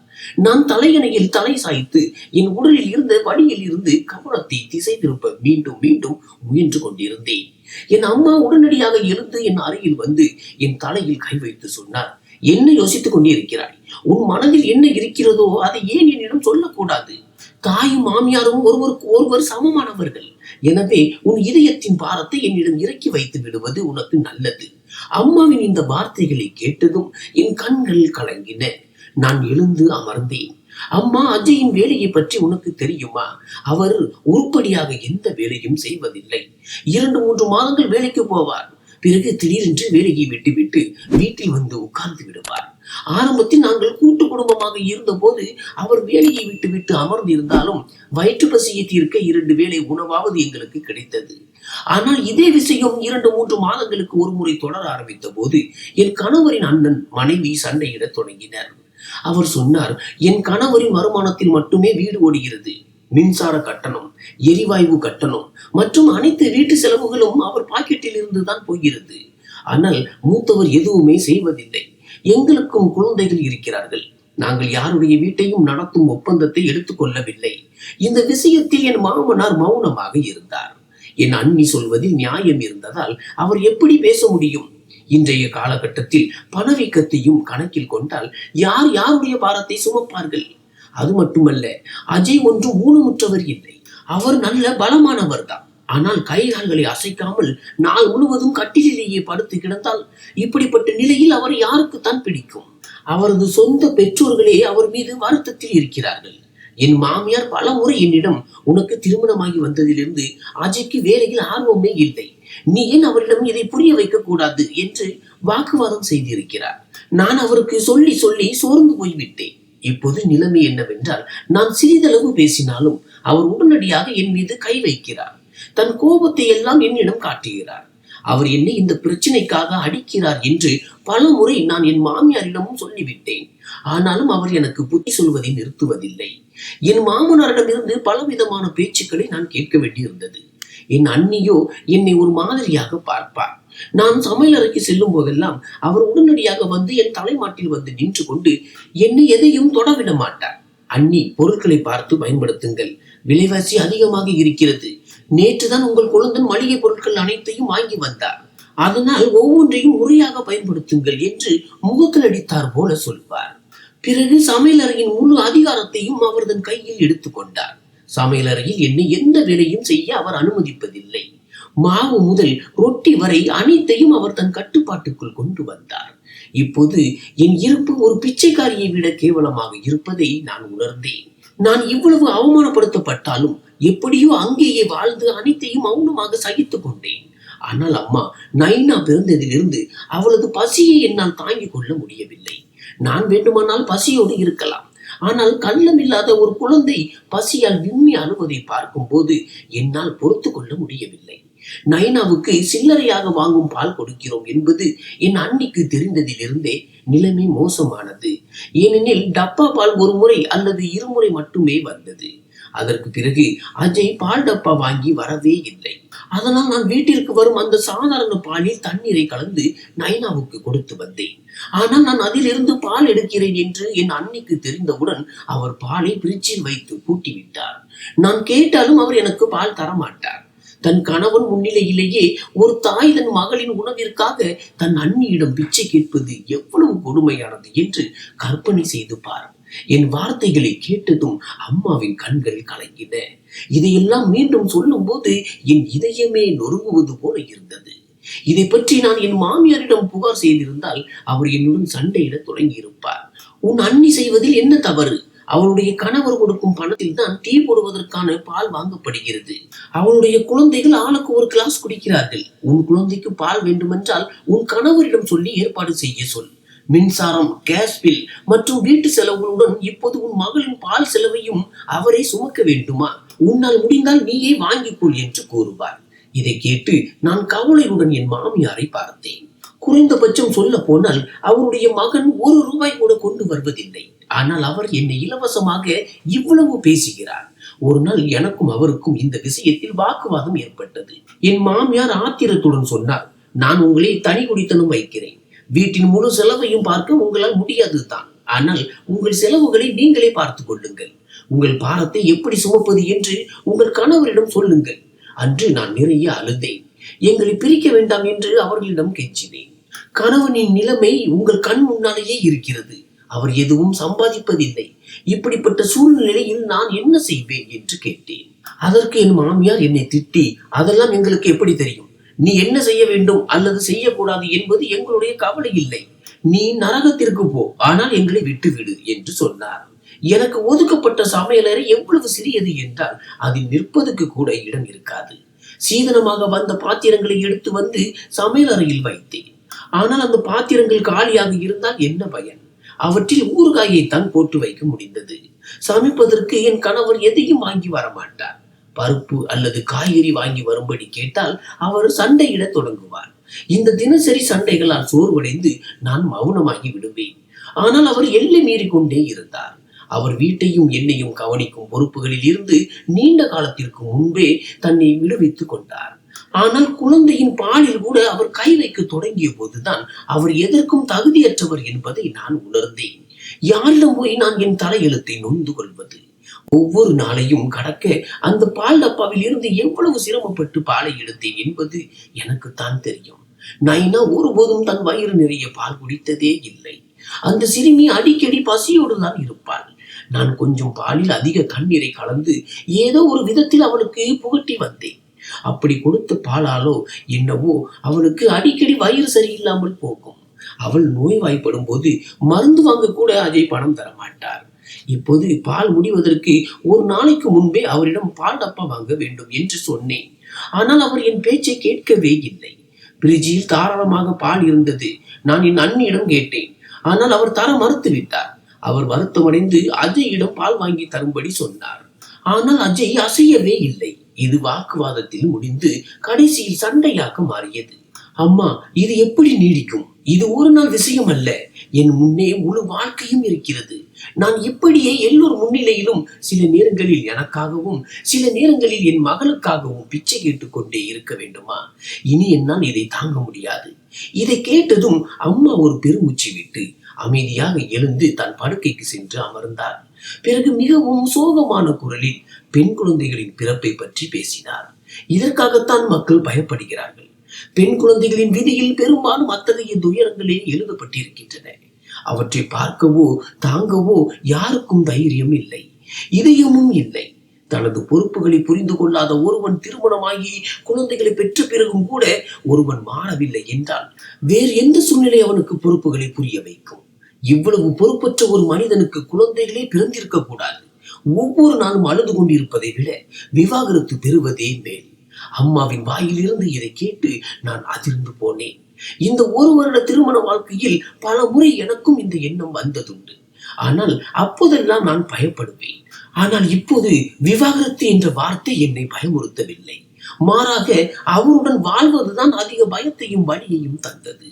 நான் தலையணையில் தலை சாய்த்து என் உடலில் இருந்த வழியில் இருந்து கவனத்தை திசை திருப்ப மீண்டும் மீண்டும் முயன்று கொண்டிருந்தேன். என் அம்மா உடனடியாக எழுந்து என் அருகில் வந்து என் தலையில் கை வைத்து சொன்னார், என்ன யோசித்துக் கொண்டிருக்கிறாய்? உன் மனதில் என்ன இருக்கிறதோ அதை ஏன் என்னிடம் சொல்லக்கூடாது? தாயும் மாமியாரும் ஒருவருக்கு ஒருவர் சமமானவர்கள். எனவே உன் இதயத்தின் பாரத்தை என்னிடம் இறக்கி வைத்து விடுவது உனக்கு நல்லது. அம்மாவின் இந்த வார்த்தைகளை கேட்டதும் என் கண்கள் கலங்கின. நான் எழுந்து அமர்ந்தேன். அம்மா, அஜயின் வேலையை பற்றி உனக்கு தெரியுமா? அவர் உருப்படியாக எந்த வேலையும் செய்வதில்லை. 2-3 மாதங்கள் வேலைக்கு போவார். பிறகு திடீரென்று வேலையை விட்டுவிட்டு வீட்டில் வந்து உட்கார்ந்து விடுவார். ஆரம்பத்தில் நாங்கள் கூட்டு குடும்பமாக இருந்த போது அவர் வேலையை விட்டு அமர்ந்திருந்தாலும் வயிற்று பசியை தீர்க்க 2 வேளை உணவாவது எங்களுக்கு கிடைத்தது. ஆனால் இதே விஷயம் 2-3 மாதங்களுக்கு ஒரு முறை தொடர ஆரம்பித்த போது என் கணவரின் அண்ணன் மனைவி சண்டையிட தொடங்கினர். அவர் சொன்னார், என் கணவரின் வருமானத்தில் மட்டுமே வீடு ஓடுகிறது. மின்சார கட்டணம், எரிவாயு கட்டணம் மற்றும் அனைத்து வீட்டு செலவுகளும் அவர் பாக்கெட்டில் இருந்து தான் போகிறது. ஆனால் மூத்தவர் எதுவுமே செய்வதில்லை. எங்களுக்கும் குழந்தைகள் இருக்கிறார்கள். நாங்கள் யாருடைய வீட்டையும் நடத்தும் ஒப்பந்தத்தை எடுத்துக்கொள்ளவில்லை. இந்த விஷயத்தில் என் மாமனார் மௌனமாக இருந்தார். என் அண்ணி சொல்வதில் நியாயம் இருந்ததால் அவர் எப்படி பேச முடியும்? இன்றைய காலகட்டத்தில் பணவீக்கத்தையும் கணக்கில் கொண்டால் யார் யாருடைய பாரத்தை சுமப்பார்கள்? அது மட்டுமல்ல, அஜய் ஒன்றும் ஊனமுற்றவர் இல்லை. அவர் நல்ல பலமானவர் தான். ஆனால் கை கால்களை அசைக்காமல் நாள் முழுவதும் கட்டிலேயே படுத்து கிடந்தால் இப்படிப்பட்ட நிலையில் அவர் யாருக்குத்தான் பிடிக்கும்? அவரது சொந்த பெற்றோர்களே அவர் மீது வருத்தத்தில் இருக்கிறார்கள். என் மாமியார் பல முறை என்னிடம், உனக்கு திருமணமாகி வந்ததிலிருந்து அஜய்க்கு வேலையில் ஆர்வமே இல்லை, நீ ஏன் அவரிடம் இதை புரிய வைக்க கூடாது என்று வாக்குவாதம் செய்திருக்கிறார். நான் அவருக்கு சொல்லி சொல்லி சோர்ந்து போய்விட்டேன். இப்போது நிலைமை என்னவென்றால், நான் சிறிதளவு பேசினாலும் அவர் உடனடியாக என் மீது கை வைக்கிறார். தன் கோபத்தை எல்லாம் என்னிடம் காட்டுகிறார். அவர் என்னை இந்த பிரச்சனைக்காக அடிக்கிறார் என்று பல முறை நான் என் மாமியாரிடமும் சொல்லிவிட்டேன். ஆனாலும் அவர் எனக்கு புத்தி சொல்வதை நிறுத்துவதில்லை. என் மாமனாரிடமிருந்து பலவிதமான பேச்சுக்களை நான் கேட்க வேண்டியிருந்தது. என் அண்ணியோ என்னை ஒரு மாதிரியாக பார்ப்பார். நான் சமையலறைக்கு செல்லும் போதெல்லாம் அவர் உடனடியாக வந்து என் தலைமாட்டில் வந்து நின்று கொண்டு என்னை எதையும் தொடவிட மாட்டார். அண்ணி, பொருட்களை பார்த்து பயன்படுத்துங்கள், விலைவாசி அதிகமாக இருக்கிறது. நேற்றுதான் உங்கள் குழந்தன் மளிகை பொருட்கள் அனைத்தையும் வாங்கி வந்தார், அதனால் ஒவ்வொன்றையும் முறையாக பயன்படுத்துங்கள் என்று முகத்தில் அடித்தார் போல சொல்வார். பிறகு சமையலறையின் முழு அதிகாரத்தையும் அவர் தன் கையில் எடுத்துக்கொண்டார். சமையலறையில் என்னை எந்த வேலையும் செய்ய அவர் அனுமதிப்பதில்லை. மாவு முதல் ரொட்டி வரை அனைத்தையும் அவர் தன் கட்டுப்பாட்டுக்குள் கொண்டு வந்தார். இப்போது என் இருப்பு ஒரு பிச்சைக்காரியை விட கேவலமாக இருப்பதை நான் உணர்ந்தேன். நான் இவ்வளவு அவமானப்படுத்தப்பட்டாலும் எப்படியோ அங்கேயே வாழ்ந்து அனைத்தையும் மௌனமாக சகித்துக் கொண்டேன். ஆனால் அம்மா, நைனா பிறந்ததிலிருந்து அவளது பசியை என்னால் தாங்கிக் கொள்ள முடியவில்லை. நான் வேண்டுமானால் பசியோடு இருக்கலாம், ஆனால் கள்ளம் இல்லாத ஒரு குழந்தை பசியால் விம்மி அழுவதை பார்க்கும் போது என்னால் பொறுத்து கொள்ள முடியவில்லை. நைனாவுக்கு சில்லறையாக வாங்கும் பால் கொடுக்கிறோம் என்பது என் அன்னிக்கு தெரிந்ததிலிருந்தே நிலைமை மோசமானது. ஏனெனில் டப்பா பால் ஒரு முறை அல்லது இருமுறை மட்டுமே வந்தது. அதற்கு பிறகு அஜய் பால் டப்பா வாங்கி வரவே இல்லை. அதனால் நான் வீட்டிற்கு வரும் அந்த சாதாரண பாலில் தண்ணீரை கலந்து நைனாவுக்கு கொடுத்து வந்தேன். ஆனால் நான் அதிலிருந்து பால் எடுக்கிறேன் என்று என் அன்னிக்கு தெரிந்தவுடன் அவர் பாலை பிரிட்ஜில் வைத்து பூட்டிவிட்டார். நான் கேட்டாலும் அவர் எனக்கு பால் தரமாட்டார். தன் கணவன் முன்னிலையிலேயே ஒரு தாய் தன் மகளின் உணவிற்காக தன் அண்ணியிடம் பிச்சை கேட்பது எவ்வளவு கொடுமையானது என்று கற்பனை செய்து பார். என் வார்த்தைகளை கேட்டதும் அம்மாவின் கண்கள் கலங்கின. இதையெல்லாம் மீண்டும் சொல்லும் போது என் இதயமே நொறுங்குவது போல இருந்தது. இதை பற்றி நான் என் மாமியாரிடம் புகார் செய்திருந்தால் அவர் என்னுடன் சண்டையிட தொடங்கி இருப்பார். உன் அண்ணி செய்வதில் என்ன தவறு? அவளுடைய கணவர் கொடுக்கும் பணத்தில் தான் டீ போடுவதற்கான பால் வாங்கப்படுகிறது. அவளுடைய குழந்தைகள் ஆளுக்கு ஒரு கிளாஸ் குடிக்கிறார்கள். உன் குழந்தைக்கு பால் வேண்டுமென்றால் உன் கணவரிடம் சொல்லி ஏற்பாடு செய்ய சொல். மின்சாரம், கேஸ் பில் மற்றும் வீட்டு செலவுகளுடன் இப்போது உன் மகளின் பால் செலவையும் அவரை சுமக்க வேண்டுமா? உன்னால் முடிந்தால் நீயே வாங்கிக்கொள் என்று கூறுவார். இதை கேட்டு நான் கவலையுடன் என் மாமியாரை பார்த்தேன். குறைந்தபட்சம் சொல்ல போனால் அவருடைய மகன் ₹1 கூட கொண்டு வருவதில்லை. ஆனால் அவர் என்னை இலவசமாக இவ்வளவு பேசுகிறார். ஒரு நாள் எனக்கும் அவருக்கும் இந்த விஷயத்தில் வாக்குவாதம் ஏற்பட்டது. என் மாமியார் ஆத்திரத்துடன் சொன்னார், நான் உங்களை தனி குடித்தனம் வைக்கிறேன். வீட்டின் முழு செலவையும் பார்க்க உங்களால் முடியாதுதான். ஆனால் உங்கள் செலவுகளை நீங்களே பார்த்துக் கொள்ளுங்கள். உங்கள் பாரத்தை எப்படி சுமப்பது என்று உங்கள் கணவரிடம் சொல்லுங்கள். அன்று நான் நிறைய அழுதேன். எங்களை பிரிக்க வேண்டாம் என்று அவர்களிடம் கெஞ்சினேன். கணவனின் நிலைமை உங்கள் கண் முன்னாலேயே இருக்கிறது. அவர் எதுவும் சம்பாதிப்பதில்லை. இப்படிப்பட்ட சூழ்நிலையில் நான் என்ன செய்வேன் என்று கேட்டேன். அதற்கு என் மாமியார் என்னை திட்டி, அதெல்லாம் எங்களுக்கு எப்படி தெரியும்? நீ என்ன செய்ய வேண்டும் அல்லது செய்யக்கூடாது என்பது எங்களுடைய கவலை இல்லை. நீ நரகத்திற்கு போ, ஆனால் எங்களை விட்டுவிடு என்று சொன்னார். எனக்கு ஒதுக்கப்பட்ட சமையலறை எவ்வளவு சிறியது என்றால் அதில் நிற்பதற்கு கூட இடம் இருக்காது. சீதனமாக வந்த பாத்திரங்களை எடுத்து வந்து சமையலறையில் வைத்தேன். ஆனால் அந்த பாத்திரங்கள் காலியாக இருந்தால் என்ன பயன்? அவற்றில் ஊறுகாயை தான் போட்டு வைக்க முடிந்தது. சமைப்பதற்கு என் கணவர் எதையும் வாங்கி வரமாட்டார். பருப்பு அல்லது காய்கறி வாங்கி வரும்படி கேட்டால் அவர் சண்டையிட தொடங்குவார். இந்த தினசரி சண்டைகளால் சோர்வடைந்து நான் மௌனமாகி விடுவேன். ஆனால் அவர் எல்லை மீறிக்கொண்டே இருந்தார். அவர் வீட்டையும் என்னையும் கவனிக்கும் பொறுப்புகளில் இருந்து நீண்ட காலத்திற்கு முன்பே தன்னை விடுவித்துக் கொண்டார். ஆனால் குழந்தையின் பாலில் கூட அவர் கை வைக்க தொடங்கிய போதுதான் அவர் எதற்கும் தகுதியற்றவர் என்பதை நான் உணர்ந்தேன். யாரிடம் போய் நான் என் தலையெழுத்தை நொந்து கொள்வது? ஒவ்வொரு நாளையும் கடக்க அந்த பால் டப்பாவில் இருந்து எவ்வளவு சிரமப்பட்டு பாலை எடுத்தேன் என்பது எனக்குத்தான் தெரியும். நைனா ஒருபோதும் தன் வயிறு நிறைய பால் குடித்ததே இல்லை. அந்த சிறுமி அடிக்கடி பசியோடு தான் இருப்பாள். நான் கொஞ்சம் பாலில் அதிக தண்ணீரை கலந்து ஏதோ ஒரு விதத்தில் அவளுக்கு புகட்டி வந்தேன். அப்படி கொடுத்த பாலாலோ என்னவோ அவளுக்கு அடிக்கடி வயிறு சரியில்லாமல் போகும். அவள் நோய்வாய்ப்படும் போது மருந்து வாங்க கூட அஜய் பணம் தர மாட்டார். இப்போது பால் முடிவதற்கு ஒரு நாளைக்கு முன்பே அவரிடம் பால் டப்பா வாங்க வேண்டும் என்று சொன்னேன். ஆனால் அவர் என் பேச்சை கேட்கவே இல்லை. பிரிட்ஜில் தாராளமாக பால் இருந்தது. நான் என் அண்ணியிடம் கேட்டேன். ஆனால் அவர் தர மறுத்து விட்டார். அவர் வருத்தமடைந்து அஜயிடம் பால் வாங்கி தரும்படி சொன்னார். ஆனால் அஜய் அசையவே இல்லை. இது வாக்குவாதத்தில் முடிந்து கடைசியில் சண்டையாக மாறியது. அம்மா, இது எப்படி நீடிக்கும்? இது ஒரு நாள் விஷயம் அல்ல. என் முன்னே முழு வாழ்க்கையும் இருக்கிறது. நான் இப்படியே எல்லோர் முன்னிலையிலும் சில நேரங்களில் எனக்காகவும் சில நேரங்களில் என் மகளுக்காகவும் பிச்சை கேட்டுக்கொண்டே இருக்க வேண்டுமா? இனி என்னால் இதை தாங்க முடியாது. இதை கேட்டதும் அம்மா ஒரு பெருமூச்சு விட்டு அமைதியாக எழுந்து தன் படுக்கைக்கு சென்று அமர்ந்தார். பிறகு மிகவும் சோகமான குரலில் பெண் குழந்தைகளின் பிறப்பை பற்றி பேசினார். இதற்காகத்தான் மக்கள் பயப்படுகிறார்கள். பெண் குழந்தைகளின் விதியில் பெரும்பாலும் அத்தகைய துயரங்களே எழுதப்பட்டிருக்கின்றன. அவற்றை பார்க்கவோ தாங்கவோ யாருக்கும் தைரியம் இல்லை, இதயமும் இல்லை. தனது பொறுப்புகளை புரிந்து கொள்ளாத ஒருவன் திருமணமாகி குழந்தைகளை பெற்ற பிறகும் கூட ஒருவன் மாறவில்லை என்றால் வேறு எந்த சூழ்நிலை அவனுக்கு பொறுப்புகளை புரிய வைக்கும்? இவ்வளவு பொறுப்பற்ற ஒரு மனிதனுக்கு குழந்தைகளே பிறந்திருக்க கூடாது. ஒவ்வொரு நாளும் அழுது கொண்டிருப்பதை விட விவாகரத்து பெறுவதே மேல். அம்மாவின் வாயில் இருந்து இதை கேட்டு நான் அதிர்ந்து போனேன். இந்த ஒரு வருட திருமண வாழ்க்கையில் பல முறை எனக்கும் இந்த எண்ணம் வந்ததுண்டு. ஆனால் அப்போதெல்லாம் நான் பயப்படுவேன். ஆனால் இப்போது விவாகரத்து என்ற வார்த்தை என்னை பயமுறுத்தவில்லை. மாறாக அவருடன் வாழ்வதுதான் அதிக பயத்தையும் வலியையும் தந்தது.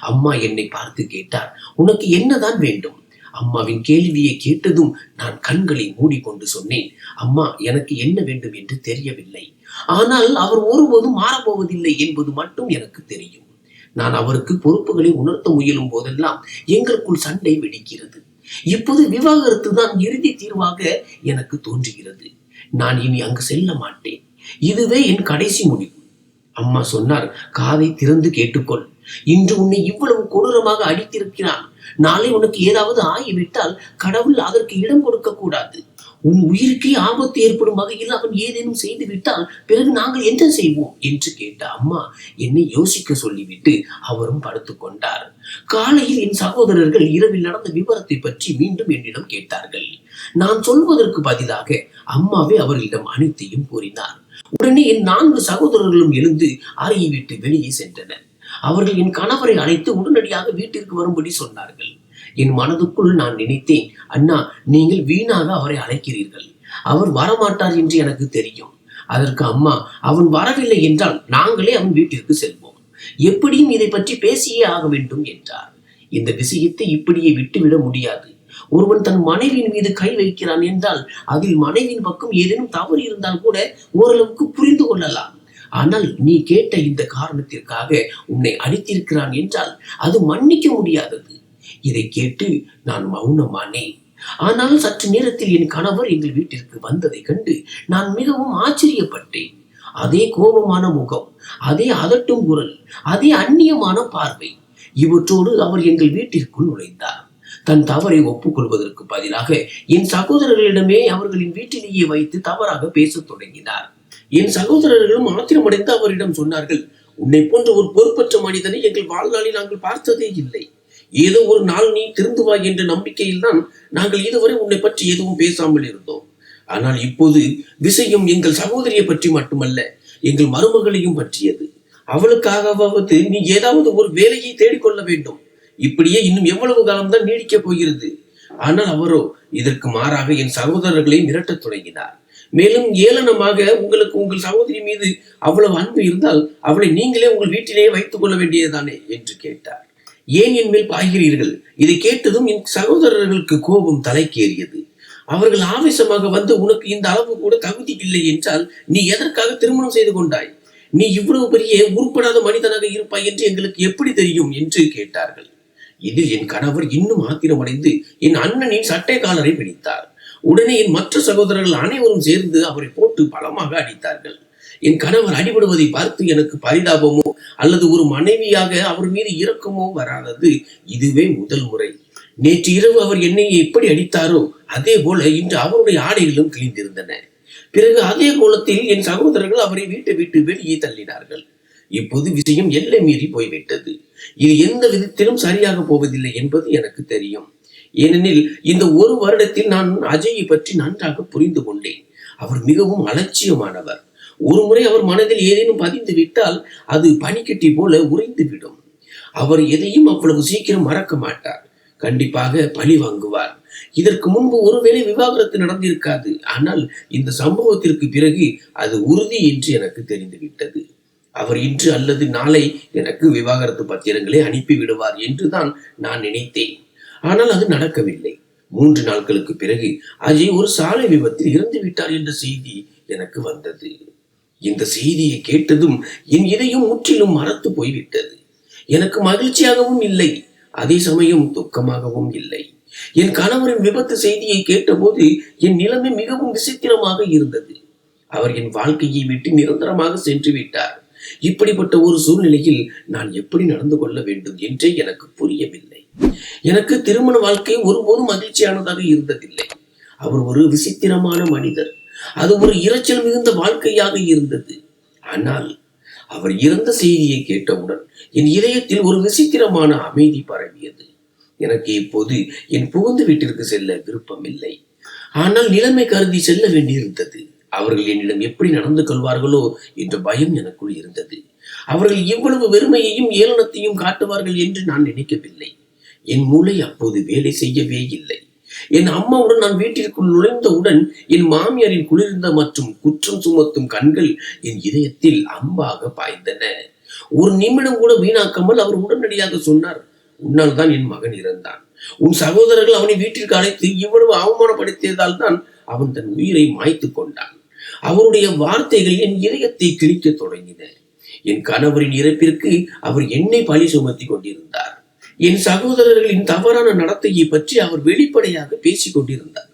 அம்மா என்னை பார்த்து கேட்டார், உனக்கு என்னதான் வேண்டும்? அம்மாவின் கேள்வியை கேட்டதும் நான் கண்களை மூடிக்கொண்டு சொன்னேன், அம்மா, எனக்கு என்ன வேண்டும் என்று தெரியவில்லை. ஆனால் அவர் ஒருபோதும் மாறப்போவதில்லை என்பது மட்டும் எனக்கு தெரியும். நான் அவருக்கு பொறுப்புகளை உணர்த்த முயலும் போதெல்லாம் எங்களுக்குள் சண்டை வெடிக்கிறது. இப்போது விவாகரத்து தான் இறுதி தீர்வாக எனக்கு தோன்றுகிறது. நான் இனி அங்கு செல்ல மாட்டேன். இதுவே என் கடைசி முடிவு. அம்மா சொன்னார், காதை திறந்து கேட்டுக்கொள். இன்று உன்னை இவ்வளவு கொடூரமாக அடித்திருக்கிறான். நாளை உனக்கு ஏதாவது ஆகிவிட்டால் கடவுள் அதற்கு இடம் கொடுக்க கூடாது. உன் உயிருக்கே ஆபத்து ஏற்படும் வகையில் அவன் ஏதேனும் செய்து விட்டால் பிறகு நாங்கள் என்ன செய்வோம் என்று கேட்ட அம்மா என்னை யோசிக்க சொல்லிவிட்டு அவரும் படுத்துக் கொண்டார். காலையில் என் சகோதரர்கள் இரவில் நடந்த விவரத்தை பற்றி மீண்டும் என்னிடம் கேட்டார்கள். நான் சொல்வதற்கு பதிலாக அம்மாவே அவர்களிடம் அனைத்தையும் கூறினார். உடனே என் 4 சகோதரர்களும் எழுந்து அறையை விட்டு வெளியே சென்றனர். அவர்கள் என் கணவரை அழைத்து உடனடியாக வீட்டிற்கு வரும்படி சொன்னார்கள். என் மனதுக்குள் நான் நினைத்தேன், அண்ணா, நீங்கள் வீணாக அவரை அழைக்கிறீர்கள். அவர் வரமாட்டார் என்று எனக்கு தெரியும். அதற்கு அம்மா, அவன் வரவில்லை என்றால் நாங்களே அவன் வீட்டிற்கு செல்வோம். எப்படியும் இதை பற்றி பேசியே ஆக வேண்டும் என்றார். இந்த விஷயத்தை இப்படியே விட்டுவிட முடியாது. ஒருவன் தன் மனைவியின் மீது கை வைக்கிறான் என்றால் அதில் மனைவியின் பக்கம் ஏதேனும் தவறு இருந்தால் கூட ஓரளவுக்கு புரிந்து கொள்ளலாம். ஆனால் நீ கேட்ட இந்த காரணத்திற்காக உன்னை அடித்திருக்கிறான் என்றால் அது மன்னிக்க முடியாதது. இதை கேட்டு நான் மௌனமானேன். ஆனால் சற்று நேரத்தில் என் கணவர் எங்கள் வீட்டிற்கு வந்ததை கண்டு நான் மிகவும் ஆச்சரியப்பட்டேன். அதே கோபமான முகம், அதே அதட்டும் குரல், அதே அந்நியமான பார்வை, இவற்றோடு அவர் எங்கள் வீட்டிற்குள் நுழைந்தார். தன் தவறை ஒப்புக்கொள்வதற்கு பதிலாக என் சகோதரர்களிடமே அவர்களின் வீட்டிலேயே வைத்து தவறாக பேசத் தொடங்கினார். என் சகோதரர்களும் ஆத்திரமடைந்து அவரிடம் சொன்னார்கள், உன்னை போன்ற ஒரு பொறுப்பற்ற மனிதனை எங்கள் வாழ்நாளில் நாங்கள் பார்த்ததே இல்லை. ஏதோ ஒரு நாள் நீ திருந்துவாய் என்ற நம்பிக்கையில் தான் நாங்கள் இதுவரை உன்னை பற்றி எதுவும் பேசாமல் இருந்தோம். ஆனால் இப்போது விஷயம் எங்கள் சகோதரியை பற்றி மட்டுமல்ல, எங்கள் மருமகளையும் பற்றியது. அவளுக்காகவாவது நீ ஏதாவது ஒரு வேலையை தேடிக்கொள்ள வேண்டும். இப்படியே இன்னும் எவ்வளவு காலம்தான் நீடிக்கப் போகிறது? ஆனால் அவரோ இதற்கு மாறாக என் சகோதரர்களை மிரட்டத் தொடங்கினார். மேலும் ஏளனமாக, உங்களுக்கு உங்கள் சகோதரி மீது அவ்வளவு அன்பு இருந்தால் அவளை நீங்களே உங்கள் வீட்டிலேயே வைத்துக் கொள்ள வேண்டியதுதானே என்று கேட்டார். ஏன் என் மேல் பாய்கிறீர்கள்? இதை கேட்டதும் என் சகோதரர்களுக்கு கோபம் தலைக்கேறியது. அவர்கள் ஆவேசமாக வந்து, உனக்கு இந்த அளவு கூட தகுதி இல்லை என்றால் நீ எதற்காக திருமணம் செய்து கொண்டாய்? நீ இவ்வளவு பெரிய உருப்படாத மனிதனாக இருப்பாய் என்று எங்களுக்கு எப்படி தெரியும் என்று கேட்டார்கள். இதில் என் கணவர் இன்னும் ஆத்திரமடைந்து என் அண்ணனின் சட்டை காலரை பிடித்தார். உடனே என் மற்ற சகோதரர்கள் அனைவரும் சேர்ந்து அவரை போட்டு பலமாக அடித்தார்கள். என் கணவர் அடிபடுவதை பார்த்து எனக்கு பரிதாபமோ அல்லது ஒரு மனைவியாக அவர் மீது இரக்கமோ வராதது இதுவே முதல் முறை. நேற்று இரவு அவர் என்னை எப்படி அடித்தாரோ அதே போல இன்று அவருடைய ஆடைகளும் கிழிந்திருந்தன. பிறகு அதே கோலத்தில் என் சகோதரர்கள் அவரை வீட்டை விட்டு வெளியே தள்ளினார்கள். இப்போது விஷயம் எல்லை மீறி போய்விட்டது. இது எந்த விதத்திலும் சரியாக போவதில்லை என்பது எனக்கு தெரியும். ஏனெனில் இந்த ஒரு வருடத்தில் நான் அஜயை பற்றி நன்றாக புரிந்து கொண்டேன். அவர் மிகவும் அலட்சியமானவர். ஒரு முறை அவர் மனதில் ஏதேனும் பதிந்து விட்டால் அது பனிக்கட்டி போல உறைந்து விடும். அவர் எதையும் அவ்வளவு சீக்கிரம் மறக்க மாட்டார். கண்டிப்பாக பழி வாங்குவார். இதற்கு முன்பு ஒருவேளை விவாகரத்து நடந்திருக்காது. ஆனால் இந்த சம்பவத்திற்கு பிறகு அது உறுதி என்று எனக்கு தெரிந்துவிட்டது. அவர் இன்று அல்லது நாளை எனக்கு விவாகரத்து பத்திரங்களை அனுப்பி விடுவார் என்றுதான் நான் நினைத்தேன். ஆனால் அது நடக்கவில்லை. 3 நாட்களுக்கு பிறகு அஜய் ஒரு சாலை விபத்தில் இறந்து விட்டார் என்ற செய்தி எனக்கு வந்தது. இந்த செய்தியை கேட்டதும் என் இதயம் முற்றிலும் மறத்து போய்விட்டது. எனக்கு மகிழ்ச்சியாகவும் இல்லை, அதே சமயம் துக்கமாகவும் இல்லை. என் கணவரின் விபத்து செய்தியை கேட்டபோது என் நிலைமை மிகவும் விசித்திரமாக இருந்தது. அவர் என் வாழ்க்கையை விட்டு நிரந்தரமாக சென்று விட்டார். இப்படிப்பட்ட ஒரு சூழ்நிலையில் நான் எப்படி நடந்து கொள்ள வேண்டும் என்றே எனக்கு புரியவில்லை. எனக்கு திருமண வாழ்க்கை ஒருபோதும் மகிழ்ச்சியானதாக இருந்ததில்லை. அவர் ஒரு விசித்திரமான மனிதர். அது ஒரு இரைச்சல் மிகுந்த வாழ்க்கையாக இருந்தது. ஆனால் அவர் இறந்த செய்தியை கேட்டவுடன் என் இதயத்தில் ஒரு விசித்திரமான அமைதி பரவியது. எனக்கு இப்போது என் புகுந்த வீட்டிற்கு செல்ல விருப்பம் இல்லை. ஆனால் நிலைமை கருதி செல்ல வேண்டியிருந்தது. அவர்கள் என்னிடம் எப்படி நடந்து கொள்வார்களோ என்ற பயம் எனக்குள் இருந்தது. அவர்கள் இவ்வளவு வெறுமையையும் ஏளனத்தையும் காட்டுவார்கள் என்று நான் நினைக்கவில்லை. என் மூளை அப்போது வேலை செய்யவே இல்லை. என் அம்மாவுடன் நான் வீட்டிற்குள் நுழைந்தவுடன் என் மாமியாரின் குளிர்ந்த மற்றும் குற்றம் சுமத்தும் கண்கள் என் இதயத்தில் அம்பாக பாய்ந்தன. ஒரு நிமிடம் கூட வீணாக்காமல் அவர் உடனடியாக சொன்னார், உன்னால் தான் என் மகன் இறந்தான். உன் சகோதரர்கள் அவனை வீட்டிற்கு அழைத்து இவ்வளவு அவமானப்படுத்தியதால் தான் அவன் தன் உயிரை மாய்த்து கொண்டான். அவருடைய வார்த்தைகள் என் இதயத்தை கிழிக்க தொடங்கின. என் கணவரின் இறப்பிற்கு அவர் என்னை பழி சுமத்தி கொண்டிருந்தார். என் சகோதரர்களின் தவறான நடத்தையை பற்றி அவர் வெளிப்படையாக பேசிக் கொண்டிருந்தார்.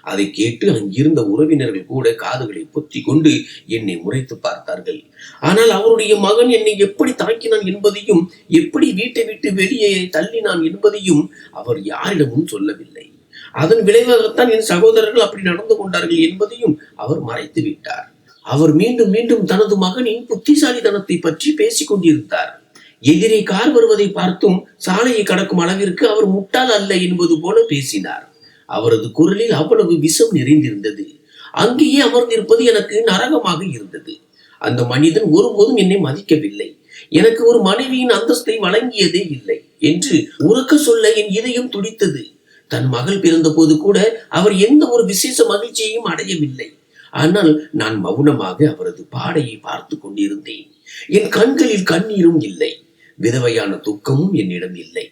அதை கேட்டு அங்கிருந்த உறவினர்கள் கூட காதுகளை பொத்தி கொண்டு என்னை முறைத்து பார்த்தார்கள். ஆனால் அவருடைய மகன் என்னை எப்படி தாக்கினான் என்பதையும், எப்படி வீட்டை விட்டு வெளியே தள்ளினான் என்பதையும் அவர் யாரிடமும் சொல்லவில்லை. அதன் விளைவாகத்தான் என் சகோதரர்கள் அப்படி நடந்து கொண்டார்கள் என்பதையும் அவர் மறைத்து விட்டார். அவர் மீண்டும் மீண்டும் தனது மகனின் புத்திசாலித்தனத்தை பற்றி பேசிக் கொண்டிருந்தார். எதிரே கார் வருவதை பார்த்தும் சாலையை கடக்கும் அளவிற்கு அவர் முட்டாள் அல்ல என்பது போல பேசினார். அவரது குரலில் அவ்வளவு விஷம் நிறைந்திருந்தது. அங்கேயே அமர்ந்திருப்பது எனக்கு நரகமாக இருந்தது. அந்த மனிதன் ஒருபோதும் என்னை மதிக்கவில்லை, எனக்கு ஒரு மனைவியின் அந்தஸ்தை வழங்கியதே இல்லை என்று உறக்க சொல்ல என் இதயம் துடித்தது. தன் மகள் பிறந்த போது கூட அவர் எந்த ஒரு விசேஷ மகிழ்ச்சியையும் அடையவில்லை. ஆனால் நான் மௌனமாக அவரது பாடையை பார்த்து கொண்டிருந்தேன். என் கண்களில் கண்ணீரும் இல்லை, விதவையான துக்கமும் என்னிடம் இல்லை.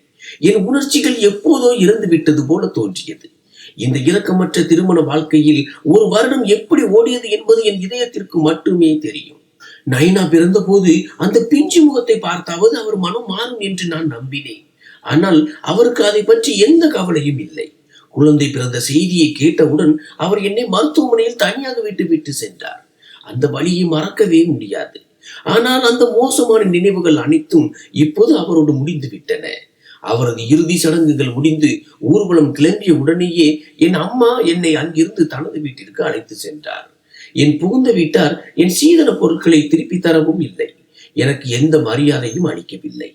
என் உணர்ச்சிகள் எப்போதோ இறந்து விட்டது போல தோன்றியது. இந்த இரக்கமற்ற திருமண வாழ்க்கையில் ஒரு வருடம் எப்படி ஓடியது என்பது என் இதயத்திற்கு மட்டுமே தெரியும். நைனா பிறந்த போது அந்த பிஞ்சு முகத்தை பார்த்தாவது அவர் மனம் மாறும் என்று நான் நம்பினேன். ஆனால் அவருக்கு அதை பற்றி எந்த கவலையும் இல்லை. குழந்தை பிறந்த செய்தியை கேட்டவுடன் அவர் என்னை மருத்துவமனையில் தனியாக விட்டு சென்றார். அந்த வழியை மறக்கவே முடியாது. ஆனால் அந்த மோசமான நினைவுகள் அனைத்தும் இப்போது அவரோடு முடிந்து விட்டன. அவரது இறுதி சடங்குகள் முடிந்து ஊர்வலம் கிளம்பிய உடனேயே என் அம்மா என்னை அங்கிருந்து தனது வீட்டிற்கு அழைத்து சென்றார். என் புகுந்த வீட்டார் என் சீதன பொருட்களை திருப்பி தரவும் இல்லை. எனக்கு எந்த மரியாதையும் அளிக்கவில்லை.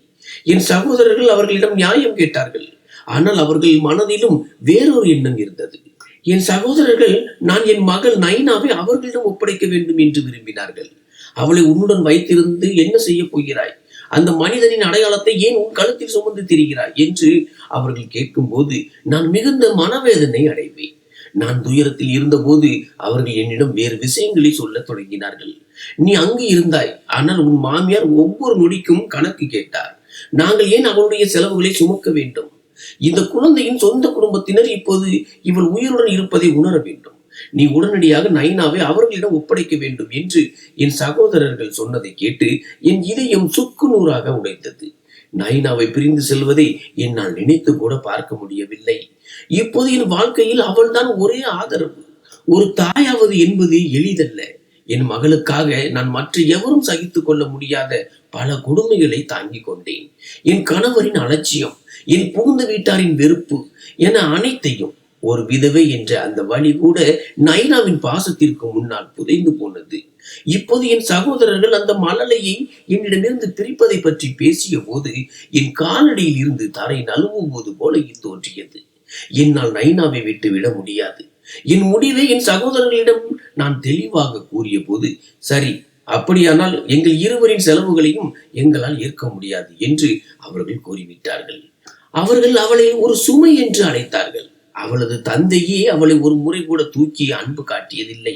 என் சகோதரர்கள் அவர்களிடம் நியாயம் கேட்டார்கள். ஆனால் அவர்கள் மனதிலும் வேறொரு எண்ணம் இருந்தது. என் சகோதரர்கள் நான் என் மகள் நைனாவை அவர்களிடம் ஒப்படைக்க வேண்டும் என்று விரும்பினார்கள். அவளை உன்னுடன் வைத்திருந்து என்ன செய்ய போகிறாய்? அந்த மனிதனின் அடையாளத்தை ஏன் உன் கழுத்தில் சுமந்து திரிகிறாய் என்று அவர்கள் கேட்கும் போது நான் மிகுந்த மனவேதனை அடைவேன். நான் துயரத்தில் இருந்தபோது அவர்கள் என்னிடம் வேறு விஷயங்களை சொல்ல தொடங்கினார்கள். நீ அங்கு இருந்தாய், ஆனால் உன் மாமியார் ஒவ்வொரு நொடிக்கும் கணக்கு கேட்டார். நாங்கள் ஏன் அவளுடைய செலவுகளை சுமக்க வேண்டும்? இந்த குழந்தையின் சொந்த குடும்பத்தினர் இப்போது இவள் உயிருடன் இருப்பதை உணர வேண்டும். நீ உடனடியாக நைனாவை அவர்களிடம் ஒப்படைக்க வேண்டும் என்று என் சகோதரர்கள் சொன்னதை கேட்டு என் இதயம் சுக்கு நூறாக உடைத்தது. நைனாவை பிரிந்து செல்வதை என்னால் நினைத்து கூட பார்க்க முடியவில்லை. இப்போது என் வாழ்க்கையில் அவள்தான் ஒரே ஆதரவு. ஒரு தாயாவது என்பது எளிதல்ல. என் மகளுக்காக நான் மற்ற எவரும் சகித்துக் கொள்ள முடியாத பல கொடுமைகளை தாங்கிக் கொண்டேன். என் கணவரின் அலட்சியம், என் புகுந்த வீட்டாரின் வெறுப்பு என அனைத்தையும், ஒரு விதவை என்ற அந்த வழி கூட நைனாவின் பாசத்திற்கு முன்னால் புதைந்து போனது. இப்போது என் சகோதரர்கள் அந்த மழலையை என்னிடமிருந்து பிரிப்பதை பற்றி பேசிய போது என் காலடியில் இருந்து தரை நழுவுவது போல தோன்றியது. என்னால் நைனாவை விட்டு விட முடியாது. என் முடிவை என் சகோதரர்களிடம் நான் தெளிவாக கூறிய போது, சரி, அப்படியானால் எங்கள் இருவரின் செலவுகளையும் எங்களால் ஏற்க முடியாது என்று அவர்கள் கூறிவிட்டார்கள். அவர்கள் அவளை ஒரு சுமை என்று அழைத்தார்கள். அவளது தந்தையே அவளை ஒரு முறை கூட தூக்கி அன்பு காட்டியதில்லை.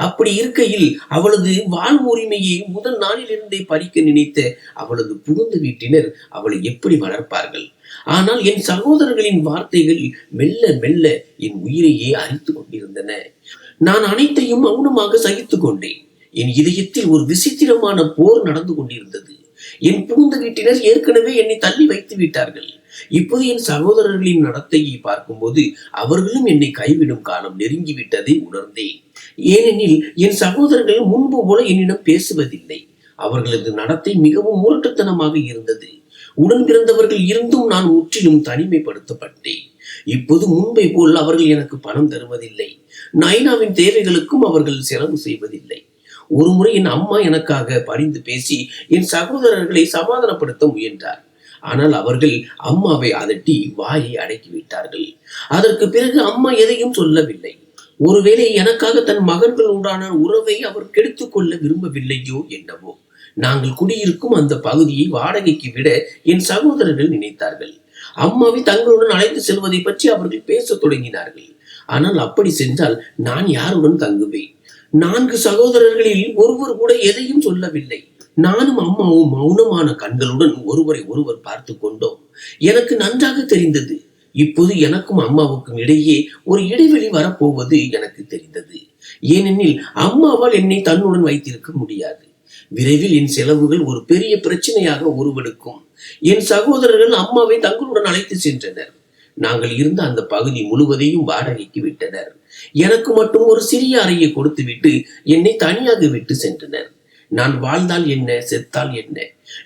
அப்படி இருக்கையில் அவளது வாழ்வு உரிமையை முதல் நாளிலிருந்தே பறிக்க நினைத்த அவளது புகுந்த வீட்டினர் அவளை எப்படி வளர்ப்பார்கள்? ஆனால் என் சகோதரர்களின் வார்த்தைகள் மெல்ல மெல்ல என் உயிரையே அரித்துக் கொண்டிருந்தன. நான் அனைத்தையும் மௌனமாக சகித்துக் கொண்டேன். என் இதயத்தில் ஒரு விசித்திரமான போர் நடந்து கொண்டிருந்தது. என் புகுந்த வீட்டினர் ஏற்கனவே என்னை தள்ளி வைத்து விட்டார்கள். இப்போது என் சகோதரர்களின் நடத்தையை பார்க்கும்போது அவர்களும் என்னை கைவிடும் காலம் நெருங்கிவிட்டதை உணர்ந்தேன். ஏனெனில் என் சகோதரர்கள் முன்பு போல என்னிடம் பேசுவதில்லை. அவர்களது நடத்தை மிகவும் முரட்டுத்தனமாக இருந்தது. உடன் பிறந்தவர்கள் இருந்தும் நான் முற்றிலும் தனிமைப்படுத்தப்பட்டேன். இப்போது முன்பை போல் அவர்கள் எனக்கு பணம் தருவதில்லை. நைனாவின் தேவைகளுக்கும் அவர்கள் செலவு செய்வதில்லை. ஒரு முறை என் அம்மா எனக்காக பரிந்து பேசி என் சகோதரர்களை சமாதானப்படுத்த முயன்றார். ஆனால் அவர்கள் அம்மாவை அதட்டி வாயை அடக்கிவிட்டார்கள். அதற்கு பிறகு அம்மா எதையும் சொல்லவில்லை. ஒருவேளை எனக்காக தன் மகன்களுடான உறவை அவர் கெடுத்துக் கொள்ள விரும்பவில்லையோ என்னவோ. நாங்கள் குடியிருக்கும் அந்த பகுதியை வாடகைக்கு விட என் சகோதரர்கள் நினைத்தார்கள். அம்மாவை தங்களுடன் அழைத்து செல்வதை பற்றி அவர்கள் பேசத் தொடங்கினார்கள். ஆனால் அப்படி சென்றால் நான் யாருடன் தங்குவேன்? 4 சகோதரர்களில் ஒருவர் கூட எதையும் சொல்லவில்லை. நானும் அம்மாவும் மௌனமான கண்களுடன் ஒருவரை ஒருவர் பார்த்து கொண்டோம். எனக்கு நன்றாக தெரிந்தது, இப்போது எனக்கும் அம்மாவுக்கும் இடையே ஒரு இடைவெளி வரப்போவது எனக்கு தெரிந்தது. ஏனெனில் அம்மாவால் என்னை தன்னுடன் வைத்திருக்க முடியாது. விரைவில் என் செலவுகள் ஒரு பெரிய பிரச்சனையாக உருவெடுக்கும். என் சகோதரர்கள் அம்மாவை தங்களுடன் அழைத்து சென்றனர். நாங்கள் இருந்த அந்த பகுதி முழுவதையும் வாடகைக்கு விட்டனர். எனக்கு மட்டும் ஒரு சிறிய அறையை கொடுத்துவிட்டு என்னை தனியாக விட்டு சென்றனர். நான் வாழ்ந்தால் என்ன, செத்தால் என்ன?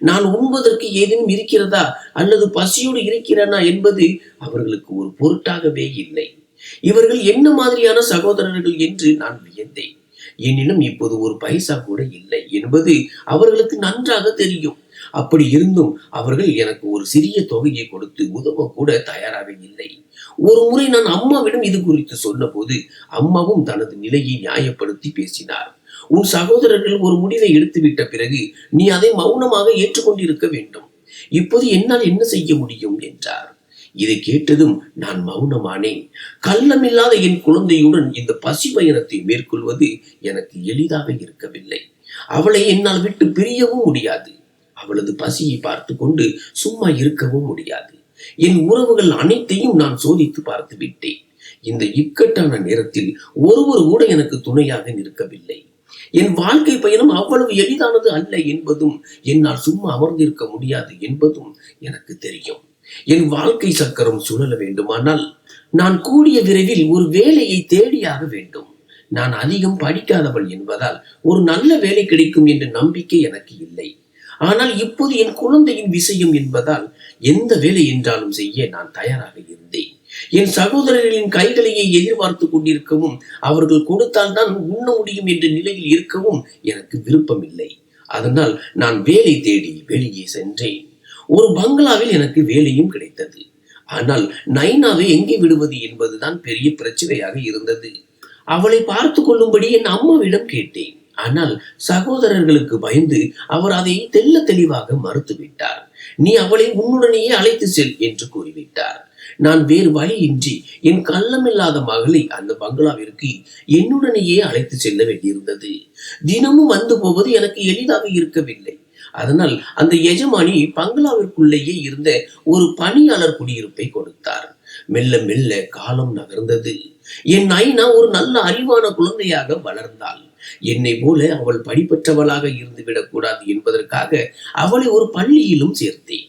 நான் உண்பதற்கு ஏதேனும் இருக்கிறதா அல்லது பசியோடு இருக்கிறேனா என்பது அவர்களுக்கு ஒரு பொருட்டாகவே இல்லை. இவர்கள் என்ன மாதிரியான சகோதரர்கள் என்று நான் வியந்தேன். என்னிடம் இப்போது ஒரு பைசா கூட இல்லை என்பது அவர்களுக்கு நன்றாக தெரியும். அப்படி இருந்தும் அவர்கள் எனக்கு ஒரு சிறிய தொகையை கொடுத்து உதவ கூட தயாராக இல்லை. ஒரு முறை நான் அம்மாவிடம் இது குறித்து சொன்னபோது அம்மாவும் தனது நிலையை நியாயப்படுத்தி பேசினார். உன் சகோதரர்கள் ஒரு முடிவை எடுத்துவிட்ட பிறகு நீ அதை மௌனமாக ஏற்றுக்கொண்டிருக்க வேண்டும். இப்போது என்னால் என்ன செய்ய முடியும் என்றார். இதை கேட்டதும் நான் மௌனமானேன். கள்ளமில்லாத என் குழந்தையுடன் இந்த பசி பயணத்தை மேற்கொள்வது எனக்கு எளிதாக இருக்கவில்லை. அவளை என்னால் விட்டு பிரியவும் முடியாது. அவளது பசியை பார்த்து கொண்டு சும்மா இருக்கவும் முடியாது. என் உறவுகள் அனைத்தையும் நான் சோதித்து பார்த்து விட்டேன். இந்த இக்கட்டான நேரத்தில் ஒருவர் கூட எனக்கு துணையாக நிற்கவில்லை. என் வாழ்க்கை பயணம் அவ்வளவு எளிதானது அல்ல என்பதும், என்னால் சும்மா அமர்ந்திருக்க முடியாது என்பதும் எனக்கு தெரியும். என் வாழ்க்கை சக்கரம் சுழல வேண்டுமானால் நான் கூடிய விரைவில் ஒரு வேலையை தேடியாக வேண்டும். நான் அதிகம் படிக்காதவள் என்பதால் ஒரு நல்ல வேலை கிடைக்கும் என்ற நம்பிக்கை எனக்கு இல்லை. ஆனால் இப்போது என் குழந்தையின் விஷயம் என்பதால் எந்த வேலை என்றாலும் செய்ய நான் தயாராக இருந்தேன். என் சகோதரர்களின் கைகளையே எதிர்பார்த்து கொண்டிருக்கவும் அவர்கள் கொடுத்தால் தான் உண்ண முடியும் என்ற நிலையில் இருக்கவும் எனக்கு விருப்பமில்லை. அதனால் நான் வேலை தேடி வெளியே சென்றேன். ஒரு பங்களாவில் எனக்கு வேலையும் கிடைத்தது. ஆனால் நைனாவை எங்கே விடுவது என்பதுதான் பெரிய பிரச்சனையாக இருந்தது. அவளை பார்த்து கொள்ளும்படி என் அம்மாவிடம் கேட்டேன். ஆனால் சகோதரர்களுக்கு பயந்து அவர் அதை தெல்ல தெளிவாக மறுத்துவிட்டார். நீ அவளை உன்னுடனேயே அழைத்து செல் என்று கூறிவிட்டார். நான் வேறு வழியின்றி என் கள்ளமில்லாத மகளை அந்த பங்களாவிற்கு என்னுடனேயே அழைத்து செல்ல வேண்டியிருந்தது. தினமும் வந்து போவது எனக்கு எளிதாக இருக்கவில்லை. அதனால் அந்த எஜமானி பங்களாவிற்குள்ளேயே இருந்த ஒரு பணியாளர் குடியிருப்பை கொடுத்தார். மெல்ல மெல்ல காலம் நகர்ந்தது. என் நைனா ஒரு நல்ல அறிவான குழந்தையாக வளர்ந்தாள். என்னை போல அவள் படிப்பற்றவளாக இருந்து விடக்கூடாது என்பதற்காக அவளை ஒரு பள்ளியிலும் சேர்த்தேன்.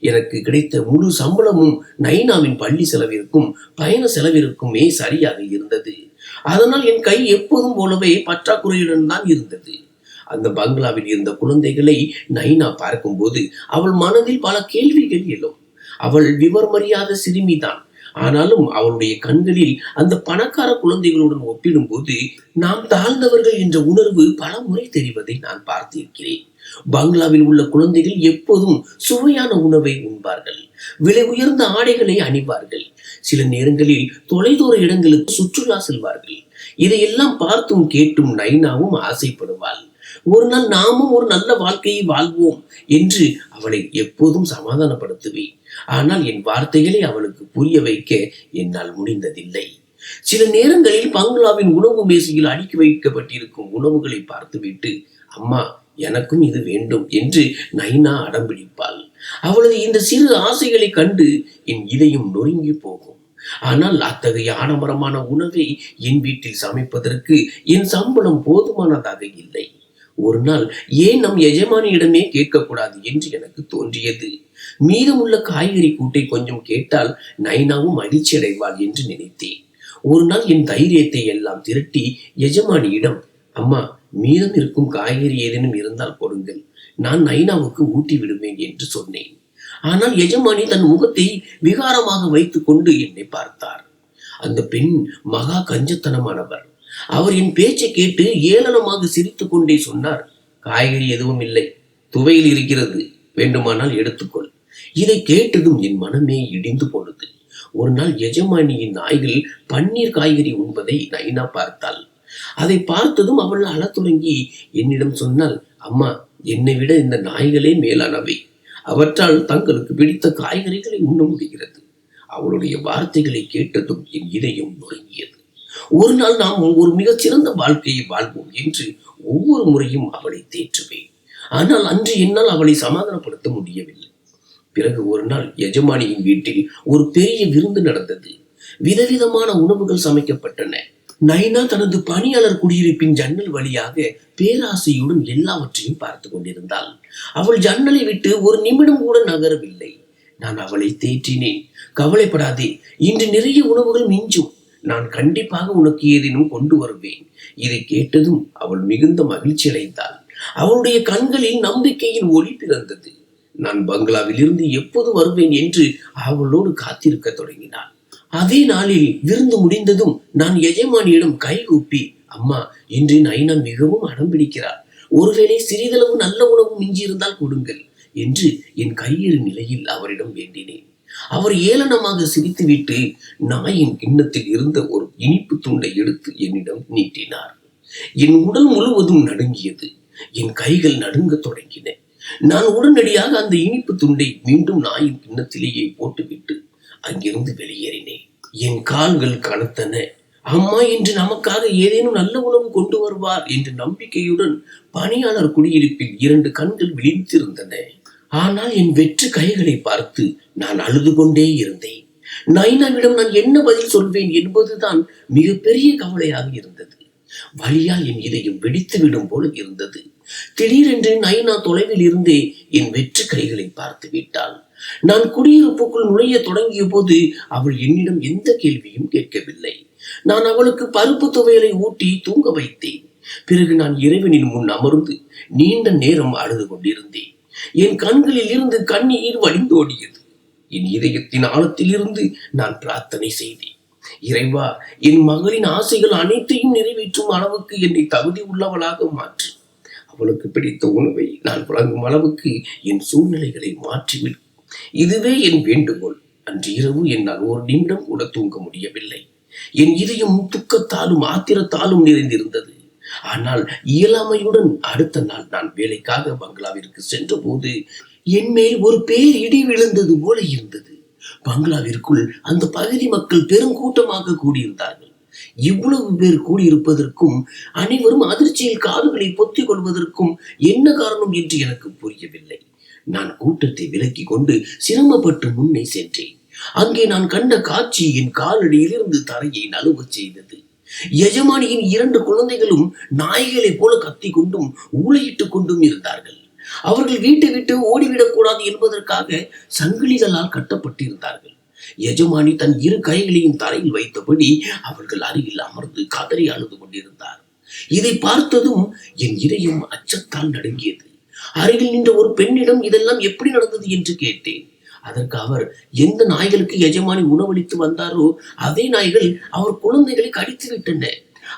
எனக்கு கிடைத்த முழு சம்பளமும் நைனாவின் பள்ளி செலவிற்கும் பயண செலவிற்குமே சரியாக இருந்தது. அதனால் என் கை எப்போதும் போலவே பற்றாக்குறையுடன் தான் இருந்தது. அந்த பங்களாவில் இருந்த குழந்தைகளை நைனா பார்க்கும்போது அவள் மனதில் பல கேள்விகள் எழும். அவள் விவரமறியாத சிறுமிதான். ஆனாலும் அவளுடைய கண்களில் அந்த பணக்கார குழந்தைகளுடன் ஒப்பிடும்போது நாம் தாழ்ந்தவர்கள் என்ற உணர்வு பல முறை தெரிவதை நான் பார்த்திருக்கிறேன். பங்களாவில் உள்ள குழந்தைகள் எப்போதும் சுவையான உணவை உண்பார்கள், விலை உயர்ந்த ஆடைகளை அணிவார்கள், சில நேரங்களில் தொலைதூர இடங்களுக்கு சுற்றுலா செல்வார்கள். இதையெல்லாம் பார்த்தும் கேட்டும் நைனாவும் ஆசைப்படுவாள். ஒரு நாள் நாமும் ஒரு நல்ல வாழ்க்கையை வாழ்வோம் என்று அவளை எப்போதும் சமாதானப்படுத்துவேன். ஆனால் என் வார்த்தைகளை அவளுக்கு புரிய வைக்க என்னால் முடிந்ததில்லை. சில நேரங்களில் பங்களாவின் உணவு மேசையில் அடுக்கி வைக்கப்பட்டிருக்கும் உணவுகளை பார்த்துவிட்டு, அம்மா எனக்கும் இது வேண்டும் என்று நைனா அடம்பிடிப்பாள். அவளது இந்த சிறு ஆசைகளை கண்டு என் இதயம் நொறுங்கி போகும். ஆனால் அத்தகைய ஆடம்பரமான உணவை என் வீட்டில் சமைப்பதற்கு என் சம்பளம் போதுமானதாக இல்லை. ஒரு நாள் ஏன் நம் எஜமானியிடமே கேட்கக்கூடாது என்று எனக்கு தோன்றியது. மீதமுள்ள காய்கறி கூட்டை கொஞ்சம் கேட்டால் நைனாவும் மகிழ்ச்சி அடைவாள் என்று நினைத்தேன். ஒரு நாள் என் தைரியத்தை எல்லாம் திரட்டி எஜமானியிடம், அம்மா, மீதம் இருக்கும் காய்கறி ஏதேனும் இருந்தால் கொடுங்கள், நான் நைனாவுக்கு ஊட்டி விடுவேன் என்று சொன்னேன். ஆனால் எஜமானி தன் முகத்தை விகாரமாக வைத்துக் கொண்டு என்னை பார்த்தார். அந்த பெண் மகா கஞ்சத்தனமானவர். அவர் என் பேச்சை கேட்டு ஏளனமாக சிரித்துக் கொண்டே சொன்னார், காய்கறி எதுவும் இல்லை, துவையில் இருக்கிறது, வேண்டுமானால் எடுத்துக்கொள். இதை கேட்டதும் என் மனமே இடிந்து போனது. ஒரு நாள் எஜமானியின் நாய்கள் பன்னீர் காய்கறி உண்பதை நைனா பார்த்தாள். அதை பார்த்ததும் அவள் அழத் தொடங்கி என்னிடம் சொன்னால், அம்மா, என்னை விட இந்த நாய்களே மேலானவை, அவற்றால் தங்களுக்கு பிடித்த காய்கறிகளை உண்ண முடிகிறது. அவளுடைய வார்த்தைகளை கேட்டதும் என் இதயம் நொறுங்கியது. ஒரு நாள் நாம் ஒரு மிகச் சிறந்த வாழ்க்கையை வாழ்வோம் என்று ஒவ்வொரு முறையும் அவளை தேற்றுவேன். ஆனால் அன்று என்னால் அவளை சமாதானப்படுத்த முடியவில்லை. பிறகு ஒரு நாள் எஜமானியின் வீட்டில் ஒரு பெரிய விருந்து நடந்தது. விதவிதமான உணவுகள் சமைக்கப்பட்டன. நைனா தனது பணியாளர் குடியிருப்பின் ஜன்னல் வழியாக பேராசையுடன் எல்லாவற்றையும் பார்த்து கொண்டிருந்தாள். அவள் ஜன்னலை விட்டு ஒரு நிமிடம் கூட நகரவில்லை. நான் அவளை தேற்றினேன். கவலைப்படாதே, இன்று நிறைய உணவுகள் மிஞ்சும், நான் கண்டிப்பாக உனக்கு ஏதேனும் கொண்டு வருவேன். இதை கேட்டதும் அவள் மிகுந்த மகிழ்ச்சி அடைந்தாள். அவளுடைய கண்களில் நம்பிக்கையின் ஒளி பிறந்தது. நான் பங்களாவில் இருந்து எப்போது வருவேன் என்று அவளோடு காத்திருக்க தொடங்கினாள். அதே நாளில் விருந்து முடிந்ததும் நான் எஜமானியிடம் கைகூப்பி, அம்மா, இன்று நைனா மிகவும் அடம் பிடிக்கிறார், ஒருவேளை சிறிதளவு நல்ல உணவு மிஞ்சி இருந்தால் கொடுங்கள் என்று என் கையேறு நிலையில் அவரிடம் வேண்டினேன். அவர் ஏளனமாக சிரித்துவிட்டு நாயின் கிண்ணத்தில் இருந்த ஒரு இனிப்பு துண்டை எடுத்து என்னிடம் நீட்டினார். என் உடல் முழுவதும் நடுங்கியது. என் கைகள் நடுங்க தொடங்கின. நான் உடனடியாக அந்த இனிப்பு துண்டை மீண்டும் நாயின் கிண்ணத்திலேயே போட்டுவிட்டு அங்கிருந்து வெளியேறினேன். என் கால்கள் கனத்தன. அம்மா இன்று நமக்காக ஏதேனும் நல்ல உணவு கொண்டு வருவார் என்ற நம்பிக்கையுடன் பணியாளர் குடியிருப்பில் 2 கண்கள் விழித்திருந்தன. ஆனால் என் வெற்று கைகளை பார்த்து நான் அழுது கொண்டே இருந்தேன். நைனாவிடம் நான் என்ன பதில் சொல்வேன் என்பதுதான் மிகப்பெரிய கவலையாக இருந்தது. வலியால் என் இதயம் வெடித்துவிடும் போல இருந்தது. திடீரென்று நைனா தொலைவில் இருந்தே என் வெற்று கைகளை பார்த்து விட்டாள். நான் குடியிருப்புக்குள் நுழைய தொடங்கிய போது அவள் என்னிடம் எந்த கேள்வியும் கேட்கவில்லை. நான் அவளுக்கு பருப்பு துவையலை ஊட்டி தூங்க வைத்தேன். பிறகு நான் இறைவனின் முன் அமர்ந்து நீண்ட நேரம் அழுது கொண்டிருந்தேன். என் கண்களில் இருந்து கண்ணீர் வழிந்தோடியது. என் இதயத்தின் ஆழத்தில் இருந்து நான் பிரார்த்தனை செய்தேன். இறைவா, என் மகளின் ஆசைகள் அனைத்தையும் நிறைவேற்றும் அளவுக்கு என்னை தகுதி உள்ளவளாக மாற்று. அவளுக்கு பிடித்த உணவை நான் வழங்கும் அளவுக்கு என் சூழ்நிலைகளை மாற்றிவிடும். இதுவே என் வேண்டுகோள். அன்று இரவு என்னால் ஒரு நிமிடம் கூட தூங்க முடியவில்லை. என் இதயம் துக்கத்தாலும் ஆத்திரத்தாலும் நிறைந்திருந்தது. ஆனால் இயலாமையுடன் அடுத்த நாள் நான் வேலைக்காக பங்களாவிற்கு சென்ற போது என் மேல் ஒரு பேர் இடி விழுந்தது போல இருந்தது. பங்களாவிற்குள் அந்த பகுதி மக்கள் பெருங்கூட்டமாக கூடியிருந்தார்கள். இவ்வளவு பேர் கூடியிருப்பதற்கும் அனைவரும் அதிர்ச்சியில் காதுகளை பொத்திக் கொள்வதற்கும் என்ன காரணம் என்று எனக்கு புரியவில்லை. நான் கூட்டத்தை விலக்கி கொண்டு சிரமப்பட்டு முன்னே சென்றேன். அங்கே நான் கண்ட காட்சி என் காலடியிலிருந்து தரையை நழுவச் செய்தது. எஜமானியின் 2 குழந்தைகளும் நாய்களைப் போல கத்திக் கொண்டும் ஊளையிட்டுக் கொண்டும் இருந்தார்கள். அவர்கள் வீட்டை விட்டு ஓடிவிடக் கூடாது என்பதற்காக சங்கிலிகளால் கட்டப்பட்டிருந்தார்கள். எஜமானி தன் 2 கைகளையும் தரையில் வைத்தபடி அவர்கள் அருகில் அமர்ந்து கதறி அழுது கொண்டிருந்தார். இதை பார்த்ததும் என் இதயம் அச்சத்தால் நடுங்கியது. அருகில் நின்ற ஒரு பெண்ணிடம் இதெல்லாம் எப்படி நடந்தது என்று கேட்டேன். அதற்கு அவர், எந்த நாய்களுக்கு எஜமானி உணவளித்து வந்தாரோ அதே நாய்கள் அவர் குழந்தைகளை கடித்து விட்டன.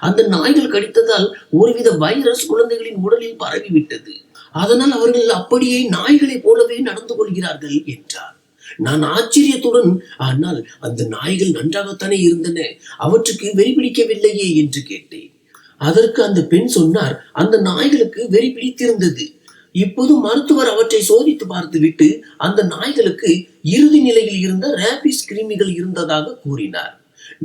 அந்த நாய்கள் கடித்ததால் ஒருவித வைரஸ் குழந்தைகளின் உடலில் பரவிவிட்டது. அதனால் அவர்கள் அப்படியே நாய்களைப் போலவே நடந்து கொள்கிறார்கள் என்றார். நான் ஆச்சரியத்துடன், ஆனால் அந்த நாய்கள் நன்றாகத்தானே இருந்தன, அவற்றுக்கு வெறி பிடிக்கவில்லையே என்று கேட்டேன். அதற்கு அந்த பெண் சொன்னார், அந்த நாய்களுக்கு வெறி பிடித்திருந்தது. இப்போது மருத்துவர் அவற்றை சோதித்து பார்த்துவிட்டு அந்த நாய்களுக்கு இறுதி நிலையில் இருந்த ரேபிஸ் கிருமிகள் இருந்ததாக கூறினார்.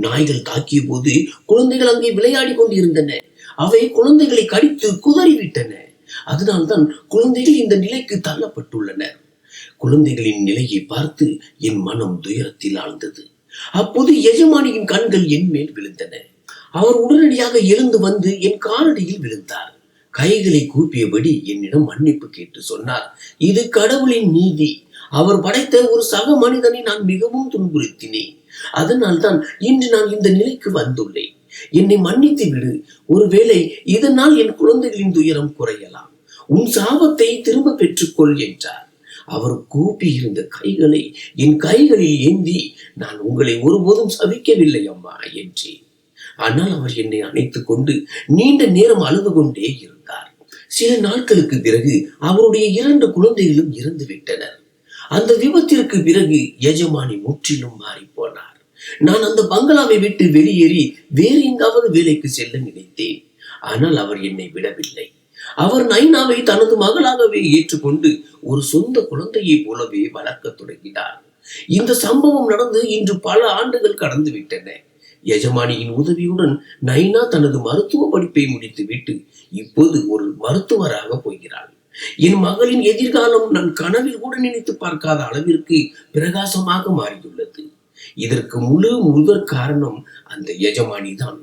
நாய்கள் தாக்கிய போது குழந்தைகள் அங்கே விளையாடி கொண்டிருந்தன. அவை குழந்தைகளை கடித்து குதறிவிட்டன. அதனால்தான் குழந்தைகள் இந்த நிலைக்கு தள்ளப்பட்டுள்ளனர். குழந்தைகளின் நிலையை பார்த்து என் மனம் துயரத்தில் ஆழ்ந்தது. அப்போது எஜமானியின் கண்கள் என் மேல் விழுந்தன. அவர் உடனடியாக எழுந்து வந்து என் காலடியில் விழுந்தார். கைகளை கூப்பியபடி என்னிடம் மன்னிப்பு கேட்டு சொன்னார், இது கடவுளின் நீதி. அவர் படைத்த ஒரு சக மனிதனை நான் மிகவும் துன்புறுத்தினேன். அதனால் தான் இன்று நான் இந்த நிலைக்கு வந்துள்ளேன். என்னை மன்னித்து விடு. ஒருவேளை இதனால் என் குழந்தைகளின் துயரம் குறையலாம். உன் சாபத்தை திரும்ப பெற்றுக்கொள் என்றார். அவர் கூப்பி இருந்த கைகளை என் கைகளில் ஏந்தி, நான் உங்களை ஒருபோதும் சபிக்கவில்லை அம்மா என்றேன். ஆனால் அவர் என்னை அணைத்துக் கொண்டு நீண்ட நேரம் அழுது கொண்டே இருந்தார். சில நாட்களுக்கு பிறகு அவருடைய 2 குழந்தைகளும் இறந்து விட்டனர். அந்த விபத்திற்கு பிறகு எஜமானி முற்றிலும் மாறி போனார். நான் அந்த பங்களாவை விட்டு வெளியேறி வேறு எங்காவது வேலைக்கு செல்ல நினைத்தேன். ஆனால் அவர் என்னை விடவில்லை. அவர் நைனாவை தனது மகளாகவே ஏற்றுக்கொண்டு ஒரு சொந்த குழந்தையை போலவே வளர்க்க தொடங்கினார். இந்த சம்பவம் நடந்து இன்று பல ஆண்டுகள் கடந்து விட்டன. எஜமானியின் உதவியுடன் நைனா தனது மருத்துவ படிப்பை முடித்துவிட்டு இப்போது ஒரு மருத்துவராக போகிறாள். என் மகளின் எதிர்காலம் நான் கனவில் கூட நினைத்து பார்க்காத அளவிற்கு பிரகாசமாக மாறியுள்ளது. இதற்கு முதற் காரணம் அந்த எஜமானி தான்.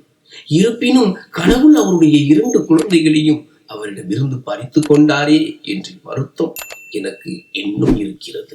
இருப்பினும் கடவுள் அவருடைய 2 குழந்தைகளையும் அவரிடமிருந்து பறித்து கொண்டாரே என்ற வருத்தம் எனக்கு இன்னும் இருக்கிறது.